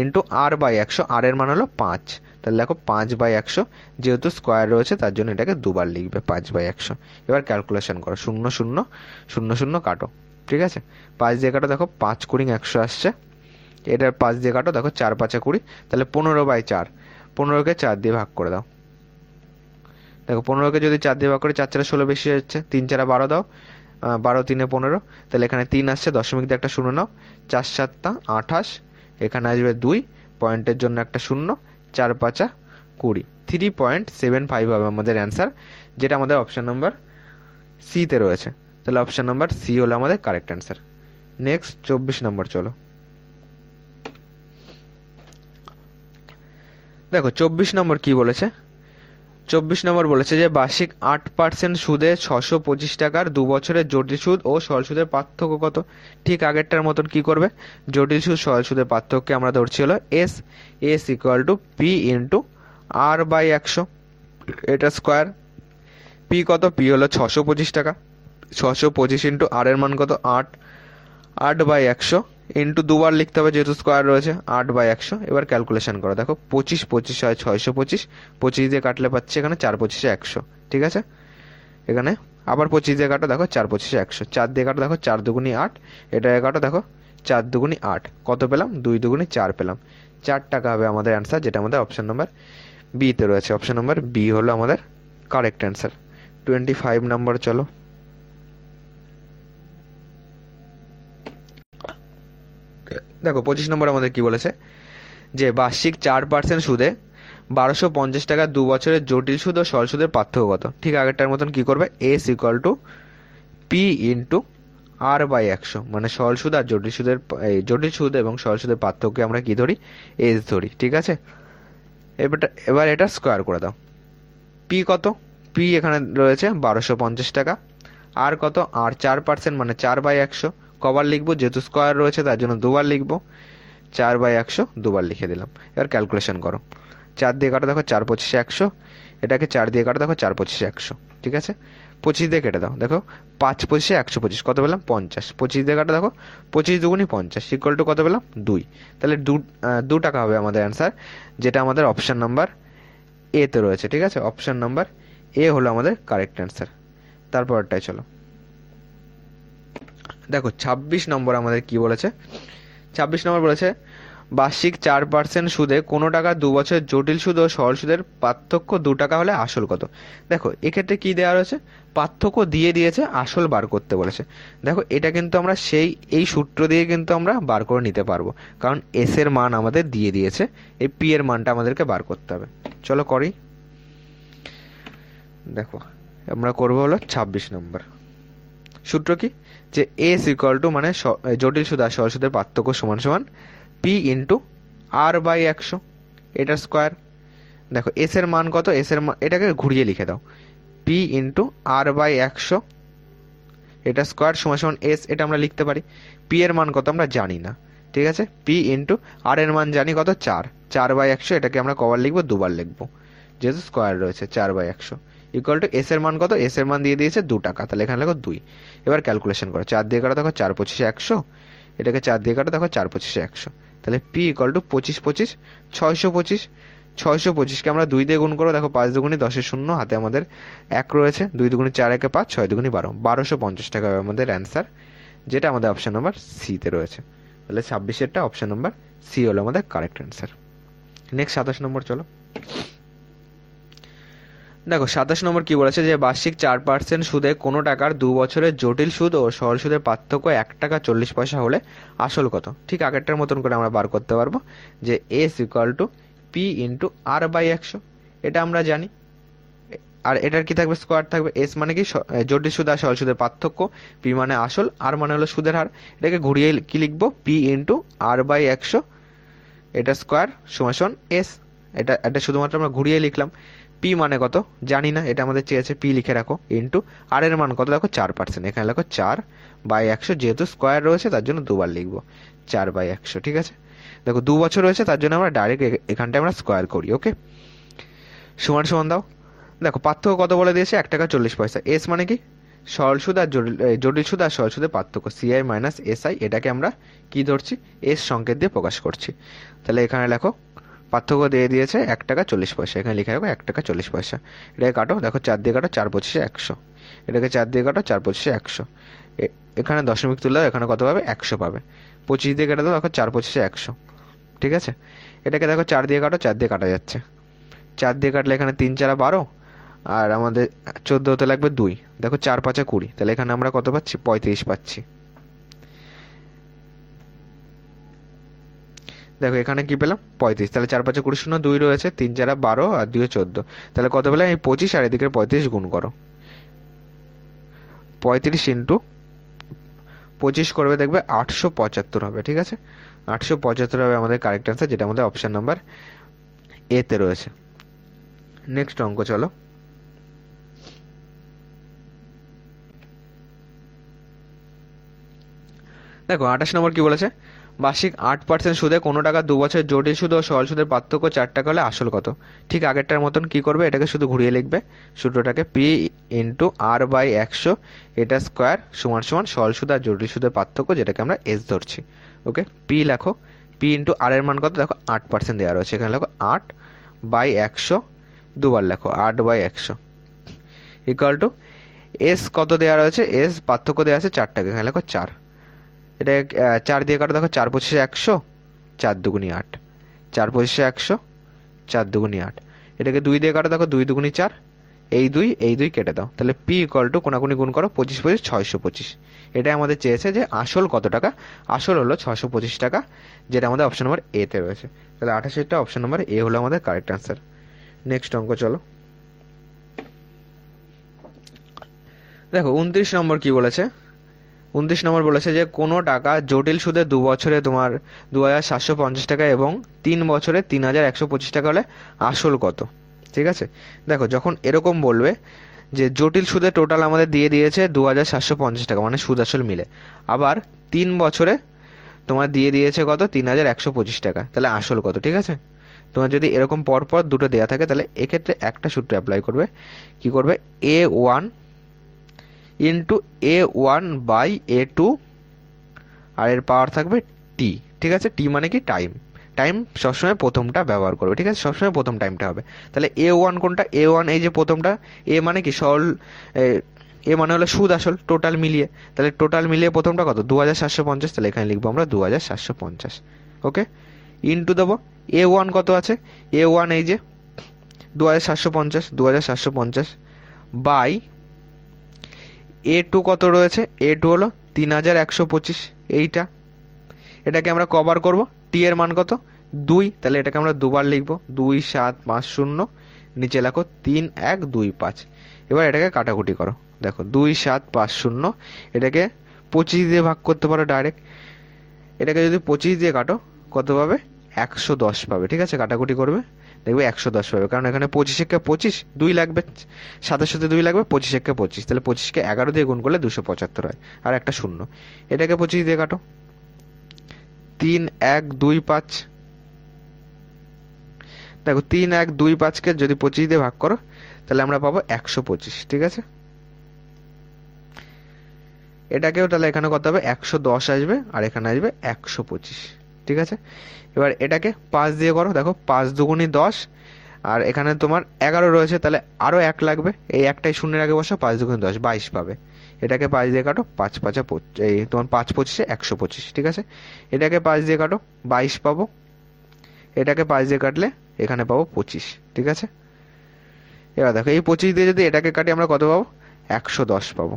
ইন্টু আর বাই 100, আর এর মান হলো 5, তাহলে দেখো 5/100, যেহেতু স্কোয়ার রয়েছে তার জন্য এটাকে দুবার লিখবে 5/100। এবার ক্যালকুলেশন করো, 0 0 0 0 কাটো, ঠিক আছে, 5 দিয়ে কাটো, দেখো 5 কুড়ি 100 আসছে, এটার 5 দিয়ে কাটো, দেখো 4 5 20, তাহলে 15/4, 15কে 4 দিয়ে ভাগ করে দাও। দেখো 15কে যদি 4 দিয়ে ভাগ করে 4 4 16 বেশি হচ্ছে, 3 4 12 দাও, 12 3 15, তাহলে এখানে 3 আসছে, দশমিক দিয়ে একটা 0 নাও, 4 7 28, এখানে আসবে 2, পয়েন্টের জন্য একটা 0, 4 5 20, 3.75 হবে আমাদের অ্যান্সার, যেটা আমাদের অপশন নাম্বার সিতে রয়েছে। তাহলে অপশন নাম্বার সি হলো আমাদের কারেক্ট অ্যান্সার। নেক্সট 24 নম্বর চলো। দেখো 24 নম্বর কি বলেছে, 24 নম্বর বলেছে যে বার্ষিক 8% সুদে 625 টাকার 2 বছরের জটিল সুদ ও সরল সুদের পার্থক্য কত। ঠিক আগেরটার মতন কি করবে, জটিল সুদ সরল সুদের পার্থক্যকে আমরা ধরছি হলো S, S equal to P into R by 100, এটা স্কোয়ার। পি কত, পি হলো 625 টাকা, 625 ইন্টু আর এর মান কত 8, 8/100 ইন্টু দুবার লিখতে হবে যেহেতু স্কোয়ার রয়েছে 8/100। এবার ক্যালকুলেশন করো, দেখো 25 25 হয় 625, 25 দিয়ে কাটলে পাচ্ছি এখানে 4 25 100, ঠিক আছে, এখানে আবার 25 দিয়ে কাটো, দেখো 4 25 100, 4 দিয়ে কাটো, দেখো 4 দুগুনি 8, এটা কাটো, দেখো 4 দুগুনি 8, কত পেলাম 2 দুগুনি 4 পেলাম, 4 টাকা হবে আমাদের অ্যান্সার, যেটা আমাদের অপশন নাম্বার বিতে রয়েছে। অপশন নাম্বার বি হলো আমাদের কারেক্ট অ্যান্সার। 25 নম্বর চলো। দেখো 25 নম্বর আমাদের কি বলেছে, যে বার্ষিক 4% সুদে 1250 টাকা 2 বছরের জটিল সুদ ও সরল সুদের পার্থক্য কত। ঠিক আগেরটার মতন কি করবে, S equal to P into R by 100, মানে সরল সুদ আর জটিল সুদের জটিল সুদ এবং সরল সুদের পার্থক্যকে আমরা কি ধরি, এস ধরি, ঠিক আছে। এবার এটা স্কোয়ার করে দাও। পি কত, পি এখানে রয়েছে 1250 টাকা, আর কত, আর 4% মানে 4/100, কবার লিখবো যেহেতু স্কোয়ার রয়েছে তার জন্য দুবার লিখবো, 4/100 দুবার লিখে দিলাম। এবার ক্যালকুলেশন করো, 4 দিয়ে কাটো, দেখো 4 25 100, এটাকে 4 দিয়ে কাটো, দেখো 4 25 100, ঠিক আছে, 25 দিয়ে কেটে দাও, দেখো 5 25 125, কত পেলাম 50, 25 দিয়ে কাটো, দেখো 25 দুগুনি 50 ইকুয়াল টু কত পেলাম 2, তাহলে 2 টাকা হবে আমাদের অ্যান্সার, যেটা আমাদের অপশন নাম্বার এ তে রয়েছে, ঠিক আছে, অপশন নাম্বার এ হলো আমাদের কারেক্ট অ্যান্সার। তারপরটাই চলো। দেখো 26 নম্বর আমাদের কি বলেছে, 26 নম্বর বলেছে বার্ষিক 4% সুদে কোনো টাকা 2 বছরের জটিল সুদ ও সরল সুদের পার্থক্য 2 টাকা হলে আসল কত। দেখো এক্ষেত্রে কি দেওয়া রয়েছে, পার্থক্য দিয়ে দিয়েছে, আসল বার করতে বলেছে। দেখো এটা কিন্তু আমরা এই সূত্র দিয়ে কিন্তু আমরা বার করে নিতে পারবো, কারণ এস এর মান আমাদের দিয়ে দিয়েছে, এই পি এর মানটা আমাদেরকে বার করতে হবে। চলো করি। দেখো আমরা করবো হলো 26 নম্বর। সূত্র কি, যে এস ইকুয়াল টু মানে জটিল সুদ আর সরল সুদের পার্থক্য সমান সমান পি ইন্টু আর বাই 100, এটার স্কোয়ার। দেখো এস এর মান কত, এস এর মান এটাকে ঘুরিয়ে লিখে দাও, পি ইন্টু আর বাই 100, এটা স্কোয়ার সমান সমান এস, এটা আমরা লিখতে পারি। পি এর মান কত আমরা জানি না, ঠিক আছে, পি ইন্টু আর এর মান জানি কত 4, 4/100, এটাকে আমরা কবার লিখবো, দুবার লিখবো যেহেতু স্কোয়ার রয়েছে, 4/100 ইকুয়াল টু এস এর মান কত, এস এর মান দিয়ে দিয়েছে 2 টাকা, তাহলে এখানে লেখো 2। এবার ক্যালকুলেশন করো, 4 দিয়ে কাটো, দেখো 4 25 100, এটাকে 4 দিয়ে কাটো, দেখো 4 25 100, তাহলে পি ইকুয়াল টু 25 25 625, 625কে আমরা 2 দিয়ে গুণ করো, দেখো 5 দুগুনি 10 0, হাতে আমাদের 1 রয়েছে, 2 দুগুনি 4 1 5, 6 দুগুনি 12, 1250 টাকা হবে আমাদের অ্যান্সার, যেটা আমাদের অপশন নাম্বার সিতে রয়েছে। তাহলে 26-এরটা অপশন নাম্বার সি হলো আমাদের কারেক্ট অ্যান্সার। নেক্সট 27 নম্বর চলো। দেখো 27 নম্বর কি বলেছে, যে বার্ষিক 4% সুদে কোনো টাকার 2 বছরের জটিল সুদ ও সরল সুদের পার্থক্য 1 টাকা 40 পয়সা হলে আসল কত। ঠিক আগেরটার মতন করে আমরা বার করতে পারবো, যে S equal to P into R by 100, এটা আমরা জানি, আর এটার কি থাকবে, স্কোয়ার থাকবে। এস মানে কি জটিল সুদ আর সরল সুদের পার্থক্য, পি মানে আসল, আর মানে হলো সুদের হার। এটাকে ঘুরিয়ে কি লিখবো, পি ইন্টু আর বাই 100 এটা স্কোয়ার সমান সমান এস। এটা এটা শুধুমাত্র আমরা ঘুরিয়ে লিখলাম। পি মানে কত জানি না, এটা আমাদের চেয়েছে, পি লিখে রাখো ইন্টু আর এর মান কত দেখো 4%, এখানে দেখো 4/100, যেহেতু স্কোয়ার রয়েছে তার জন্য দুবার লিখবো 4/100। ঠিক আছে, দেখো 2 বছর রয়েছে তার জন্য আমরা ডাইরেক্ট এখানটায় আমরা স্কোয়ার করি। ওকে, সমান সমান দাও। দেখো পার্থক্য কত বলে দিয়েছে, 1 টাকা 40 পয়সা। এস মানে কি সরল সুদ আর জটিল সুদ আর সরল সুদের পার্থক্য, সিআই মাইনাস এসআই, এটাকে আমরা কি ধরছি, এস সংকেত দিয়ে প্রকাশ করছি। তাহলে এখানে লেখো পার্থক্য দিয়ে দিয়েছে 1 টাকা 40 পয়সা, এখানে লিখে রাখো 1 টাকা 40 পয়সা। এটাকে কাটো, দেখো 4 দিয়ে কাটো, 4×25 100, এটাকে 4 দিয়ে কাটো, 4×25 100, এখানে দশমিক তুললে এখানে কত পাবে, 100 পাবে। 25 দিয়ে কেটে দাও, দেখো 4×25 100। ঠিক আছে, এটাকে দেখো 4 দিয়ে কাটো, 4 দিয়ে কাটা যাচ্ছে, 4 দিয়ে কাটলে এখানে 3×4 = 12, আর আমাদের 14 হতে লাগবে 2, দেখো 4×5 = 20, তাহলে এখানে আমরা কত পাচ্ছি, 35 পাচ্ছি। দেখো এখানে কি পেলাম, 35, তাহলে 4×5 = 20, 0 2 রয়েছে, 3×4 = 12 আর 2 14, তাহলে কত পেলাম, এই 25 আর এদিকে 35 গুণ করো, 35 ইন্টু 25 করবে, দেখবে 875 হবে। ঠিক আছে, 875 হবে আমাদের কারেক্ট আনসার, যেটা আমাদের অপশন নাম্বার এ তে রয়েছে। নেক্সট অঙ্ক চলো। দেখো 28 নম্বর কি বলেছে, বার্ষিক 8% সুদে কোনো টাকা 2 বছর জটিল সুদ ও সরল সুদের পার্থক্য 4 টাকা হলে আসল কত। ঠিক আগেরটার মতন কি করবে, এটাকে শুধু ঘুরিয়ে লিখবে, সূত্রটাকে পি ইন্টু আর বাই 100 এটা স্কোয়ার সমান সমান সরল সুদ আর জটিল সুদের পার্থক্য, যেটাকে আমরা এস ধরছি। ওকে, পি লেখো, পি ইন্টু আর এর মান কত, দেখো 8% দেওয়া রয়েছে, এখানে লেখো 8/100, দুবার লেখো 8/100 ইকুয়াল টু এস কত দেওয়া রয়েছে, এস পার্থক্য দেওয়া আছে 4 টাকা, এখানে লেখো 4। এটা 4 দিয়ে কাটো, দেখো 4×25 100, 4×2 = 8, 4×25 100, 4×2 = 8, এটাকে 2 দিয়ে কাটো, দেখো 2×2 = 4, এই 2 কেটে দাও, তাহলে পি ইকুয়াল টু কোনাকুনি গুণ করো, 25×25 625। এটাই আমাদের চেয়েছে যে আসল কত টাকা, আসল হলো 625 টাকা, যেটা আমাদের অপশন নম্বর এ তে রয়েছে। তাহলে 28টা অপশন নম্বর এ হলো আমাদের কারেক্ট আনসার। নেক্সট অঙ্ক চলো। দেখো 29 নম্বর কি বলেছে, 29 নম্বর বলেছে যে কোনো টাকা জটিল সুদে 2 বছরে তোমার 2750 টাকা এবং 3 বছরে 3125 টাকা হলে আসল কত। ঠিক আছে, দেখো যখন এরকম বলবে যে জটিল সুদে টোটাল আমাদের দিয়ে দিয়েছে 2750 টাকা, মানে সুদ আসল মিলে, আবার 3 বছরে তোমার দিয়ে দিয়েছে কত, 3125 টাকা, তাহলে আসল কত। ঠিক আছে, তোমার যদি এরকম পরপর দুটো দেয়া থাকে, তাহলে এক্ষেত্রে একটা সূত্র অ্যাপ্লাই করবে, কি করবে, A1 ইন্টু A1/A2, আর এর পাওয়ার থাকবে টি। ঠিক আছে, টি মানে কি টাইম, টাইম সবসময় প্রথমটা ব্যবহার করবে। ঠিক আছে, সবসময় প্রথম টাইমটা হবে। তাহলে A1 কোনটা, A1 এই যে প্রথমটা, এ মানে কি সরল, এ মানে হলো সুদ আসল টোটাল মিলিয়ে, তাহলে টোটাল মিলিয়ে প্রথমটা কত, 2750, তাহলে এখানে লিখবো আমরা 2750। ওকে, ইন্টু দেবো A1 কত আছে, A1 এই যে 2750 বাই A2 কত রয়েছে, A2 হলো 3125, এইটা, এটাকে আমরা কভার করব, টি এর মান কত 2, তাহলে এটাকে আমরা দুবার লিখবো, 2750, নিচে লেখো 3125। এবার এটাকে কাটাকুটি করো, দেখো 2750, এটাকে 25 দিয়ে ভাগ করতে পারো ডাইরেক্ট, এটাকে যদি 25 দিয়ে কাটো কত পাবে, 110 পাবে। ঠিক আছে, কাটাকুটি করবে, দেখবে 110 পাবে, কারণ এখানে 25 2 লাগবে, 27 2 লাগবে, 25 25, তাহলে 25কে 11 দিয়ে গুণ করলে 275 হয়, আর একটা শূন্য, এটাকে 25 দিয়ে কাটো, 3125, দেখো 3125কে যদি 25 দিয়ে ভাগ করো, তাহলে আমরা পাবো 125। ঠিক আছে, এটাকেও তাহলে এখানে কত হবে, 110 আসবে, আর এখানে আসবে 125। ঠিক আছে, এবার এটাকে 5 দিয়ে করো, দেখো 5×2 = 10, আর এখানে তোমার 11 রয়েছে, তাহলে আরো 1 লাগবে, এই একটাই শূন্যের আগে বসো, 5×2 = 10 22 পাবে। এটাকে 5 দিয়ে কাটো, 5×5 এই তোমার 5×25 125। ঠিক আছে, এটাকে 5 দিয়ে কাটো, 22 পাবো, এটাকে 5 দিয়ে কাটলে এখানে পাবো 25। ঠিক আছে, এবার দেখো এই 25 দিয়ে যদি এটাকে কাটি আমরা কত পাবো, 110 পাবো।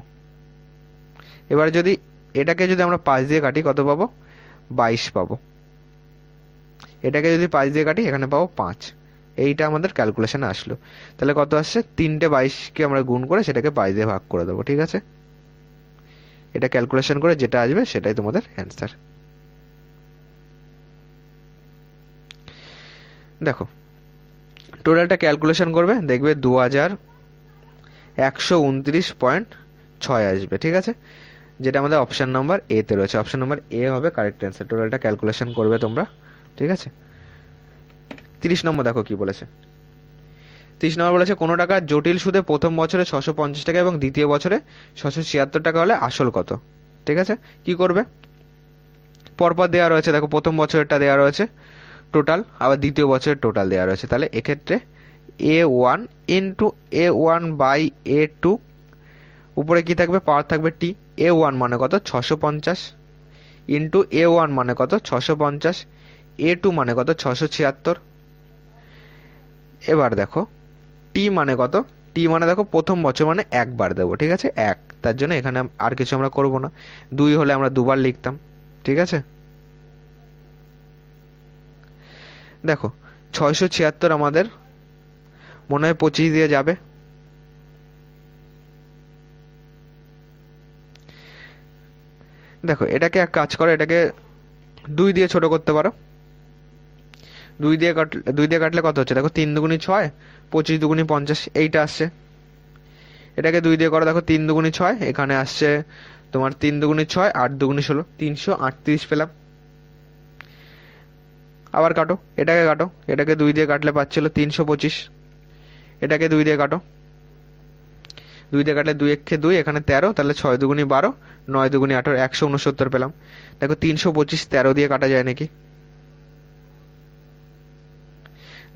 এবার যদি এটাকে যদি আমরা 5 দিয়ে কাটি কত পাবো, 22 পাবো। এটাকে যদি 5 দিয়ে কাটি এখানে পাবো 5, এইটা আমাদের ক্যালকুলেশনে আসলো। তাহলে কত আসছে, 3টে 22কে আমরা গুণ করে সেটাকে 22 দিয়ে ভাগ করে দেবো, ঠিক আছে। এটা ক্যালকুলেশন করে যেটা আসবে সেটাই তোমাদের অ্যান্সার। দেখো টোটালটা ক্যালকুলেশন করবে, দেখবে 2129.6 আসবে, ঠিক আছে, যেটা আমাদের অপশন নাম্বার এ তে রয়েছে। অপশন নাম্বার এ হবে কারেক্ট অ্যান্সার। টোটালটা ক্যালকুলেশন করবে তোমরা, ঠিক আছে। 30 নম্বর দেখো কি বলেছে। 30 নম্বর বলেছে কোনো টাকার জটিল সুদে প্রথম বছরে 650 টাকা এবং দ্বিতীয় বছরে 676 টাকা হলে আসল কত, ঠিক আছে। কি করবে, পরপর দেওয়া রয়েছে, দেখো প্রথম বছরেরটা দেওয়া রয়েছে টোটাল, আবার দ্বিতীয় বছরের টোটাল দেওয়া রয়েছে। তাহলে এক্ষেত্রে A1 into A1 by A2, উপরে কি থাকবে, পাওয়ার থাকবে টি। A1 মানে কত, 650, ইন্টু A1 মানে কত, 650, A2 মানে কত, 676। এবার দেখো টি মানে কত, টি মানে দেখো প্রথম বছর মানে একবার দেবো, ঠিক আছে, এক, তার জন্য এখানে আর কিছু আমরা করব না। 2 হলে আমরা দুবার লিখতাম, ঠিক আছে। দেখো 676 আমাদের মনে হয় 25 দিয়ে যাবে। দেখো এটাকে এক কাজ করো, এটাকে 2 দিয়ে ছোট করতে পারো। 2 দিয়ে কাটলে কত হচ্ছে, দেখো 3 দুগুনি 6, 25 দুগুনি 50, এইটা আসছে। এটাকে 2 দিয়ে করো, দেখো 3 দুগুনি 6, এখানে আসছে তোমার 3 দুগুনি 6, 8 দুগুনি 16, 338 পেলাম। আবার কাটো, এটাকে কাটো, এটাকে 2 দিয়ে কাটলে পাচ্ছিল 325। এটাকে 2 দিয়ে কাটো, 2 দিয়ে কাটলে 2 একে 2, এখানে 13, তাহলে 6 দুগুনি 12, 9 দুগুনি 18, 169 পেলাম। দেখো 325 13 দিয়ে কাটা যায় নাকি,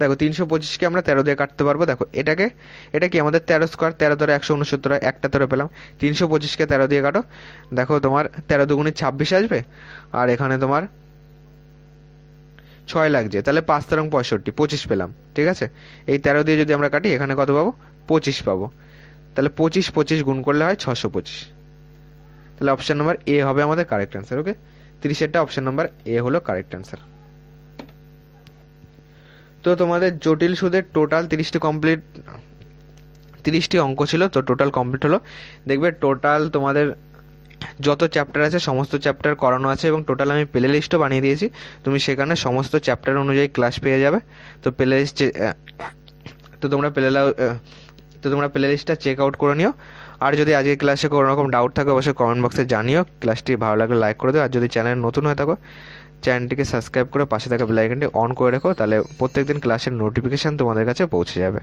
দেখো 325কে আমরা 13 দিয়ে কাটতে পারবো। দেখো এটাকে, এটা কি আমাদের 13 স্কোয়ার, 13 ধরে 169 হয়, একটা 13 পেলাম। 325কে 13 দিয়ে কাটো, দেখো তোমার 13 দুগুনি 26 আসবে, আর এখানে তোমার 6 লাগছে, তাহলে 5 তেরং 65, 25 পেলাম, ঠিক আছে। এই 13 দিয়ে যদি আমরা কাটি এখানে কত পাবো, 25 পাবো। তাহলে 25 25 গুণ করলে হয় 625। তাহলে অপশন নাম্বার এ হবে আমাদের কারেক্ট অ্যান্সার। ওকে, 30-এরটা অপশন নাম্বার এ হলো কারেক্ট অ্যান্সার। তো তোমাদের জটিল সুদের টোটাল 30টি অঙ্ক ছিল, তো টোটাল কমপ্লিট হলো। দেখবে টোটাল তোমাদের যত চ্যাপ্টার আছে সমস্ত চ্যাপ্টার করানো আছে, এবং টোটাল আমি প্লে লিস্টও বানিয়ে দিয়েছি, তুমি সেখানে সমস্ত চ্যাপ্টার অনুযায়ী ক্লাস পেয়ে যাবে। তো প্লে লিস্ট, তো তোমরা প্লে লিস্টটা চেক আউট করে নিও। আর যদি আজকের ক্লাসে কোনো রকম ডাউট থাকে অবশ্যই কমেন্ট বক্সে জানিও। ক্লাসটি ভালো লাগলে লাইক করে দিও, আর যদি চ্যানেল নতুন হয়ে থাকো চ্যানেলটিকে সাবস্ক্রাইব করে পাশে থাকা বেল আইকনটি অন করে রেখো, তাহলে প্রত্যেকদিন ক্লাসের নোটিফিকেশান তোমাদের কাছে পৌঁছে যাবে।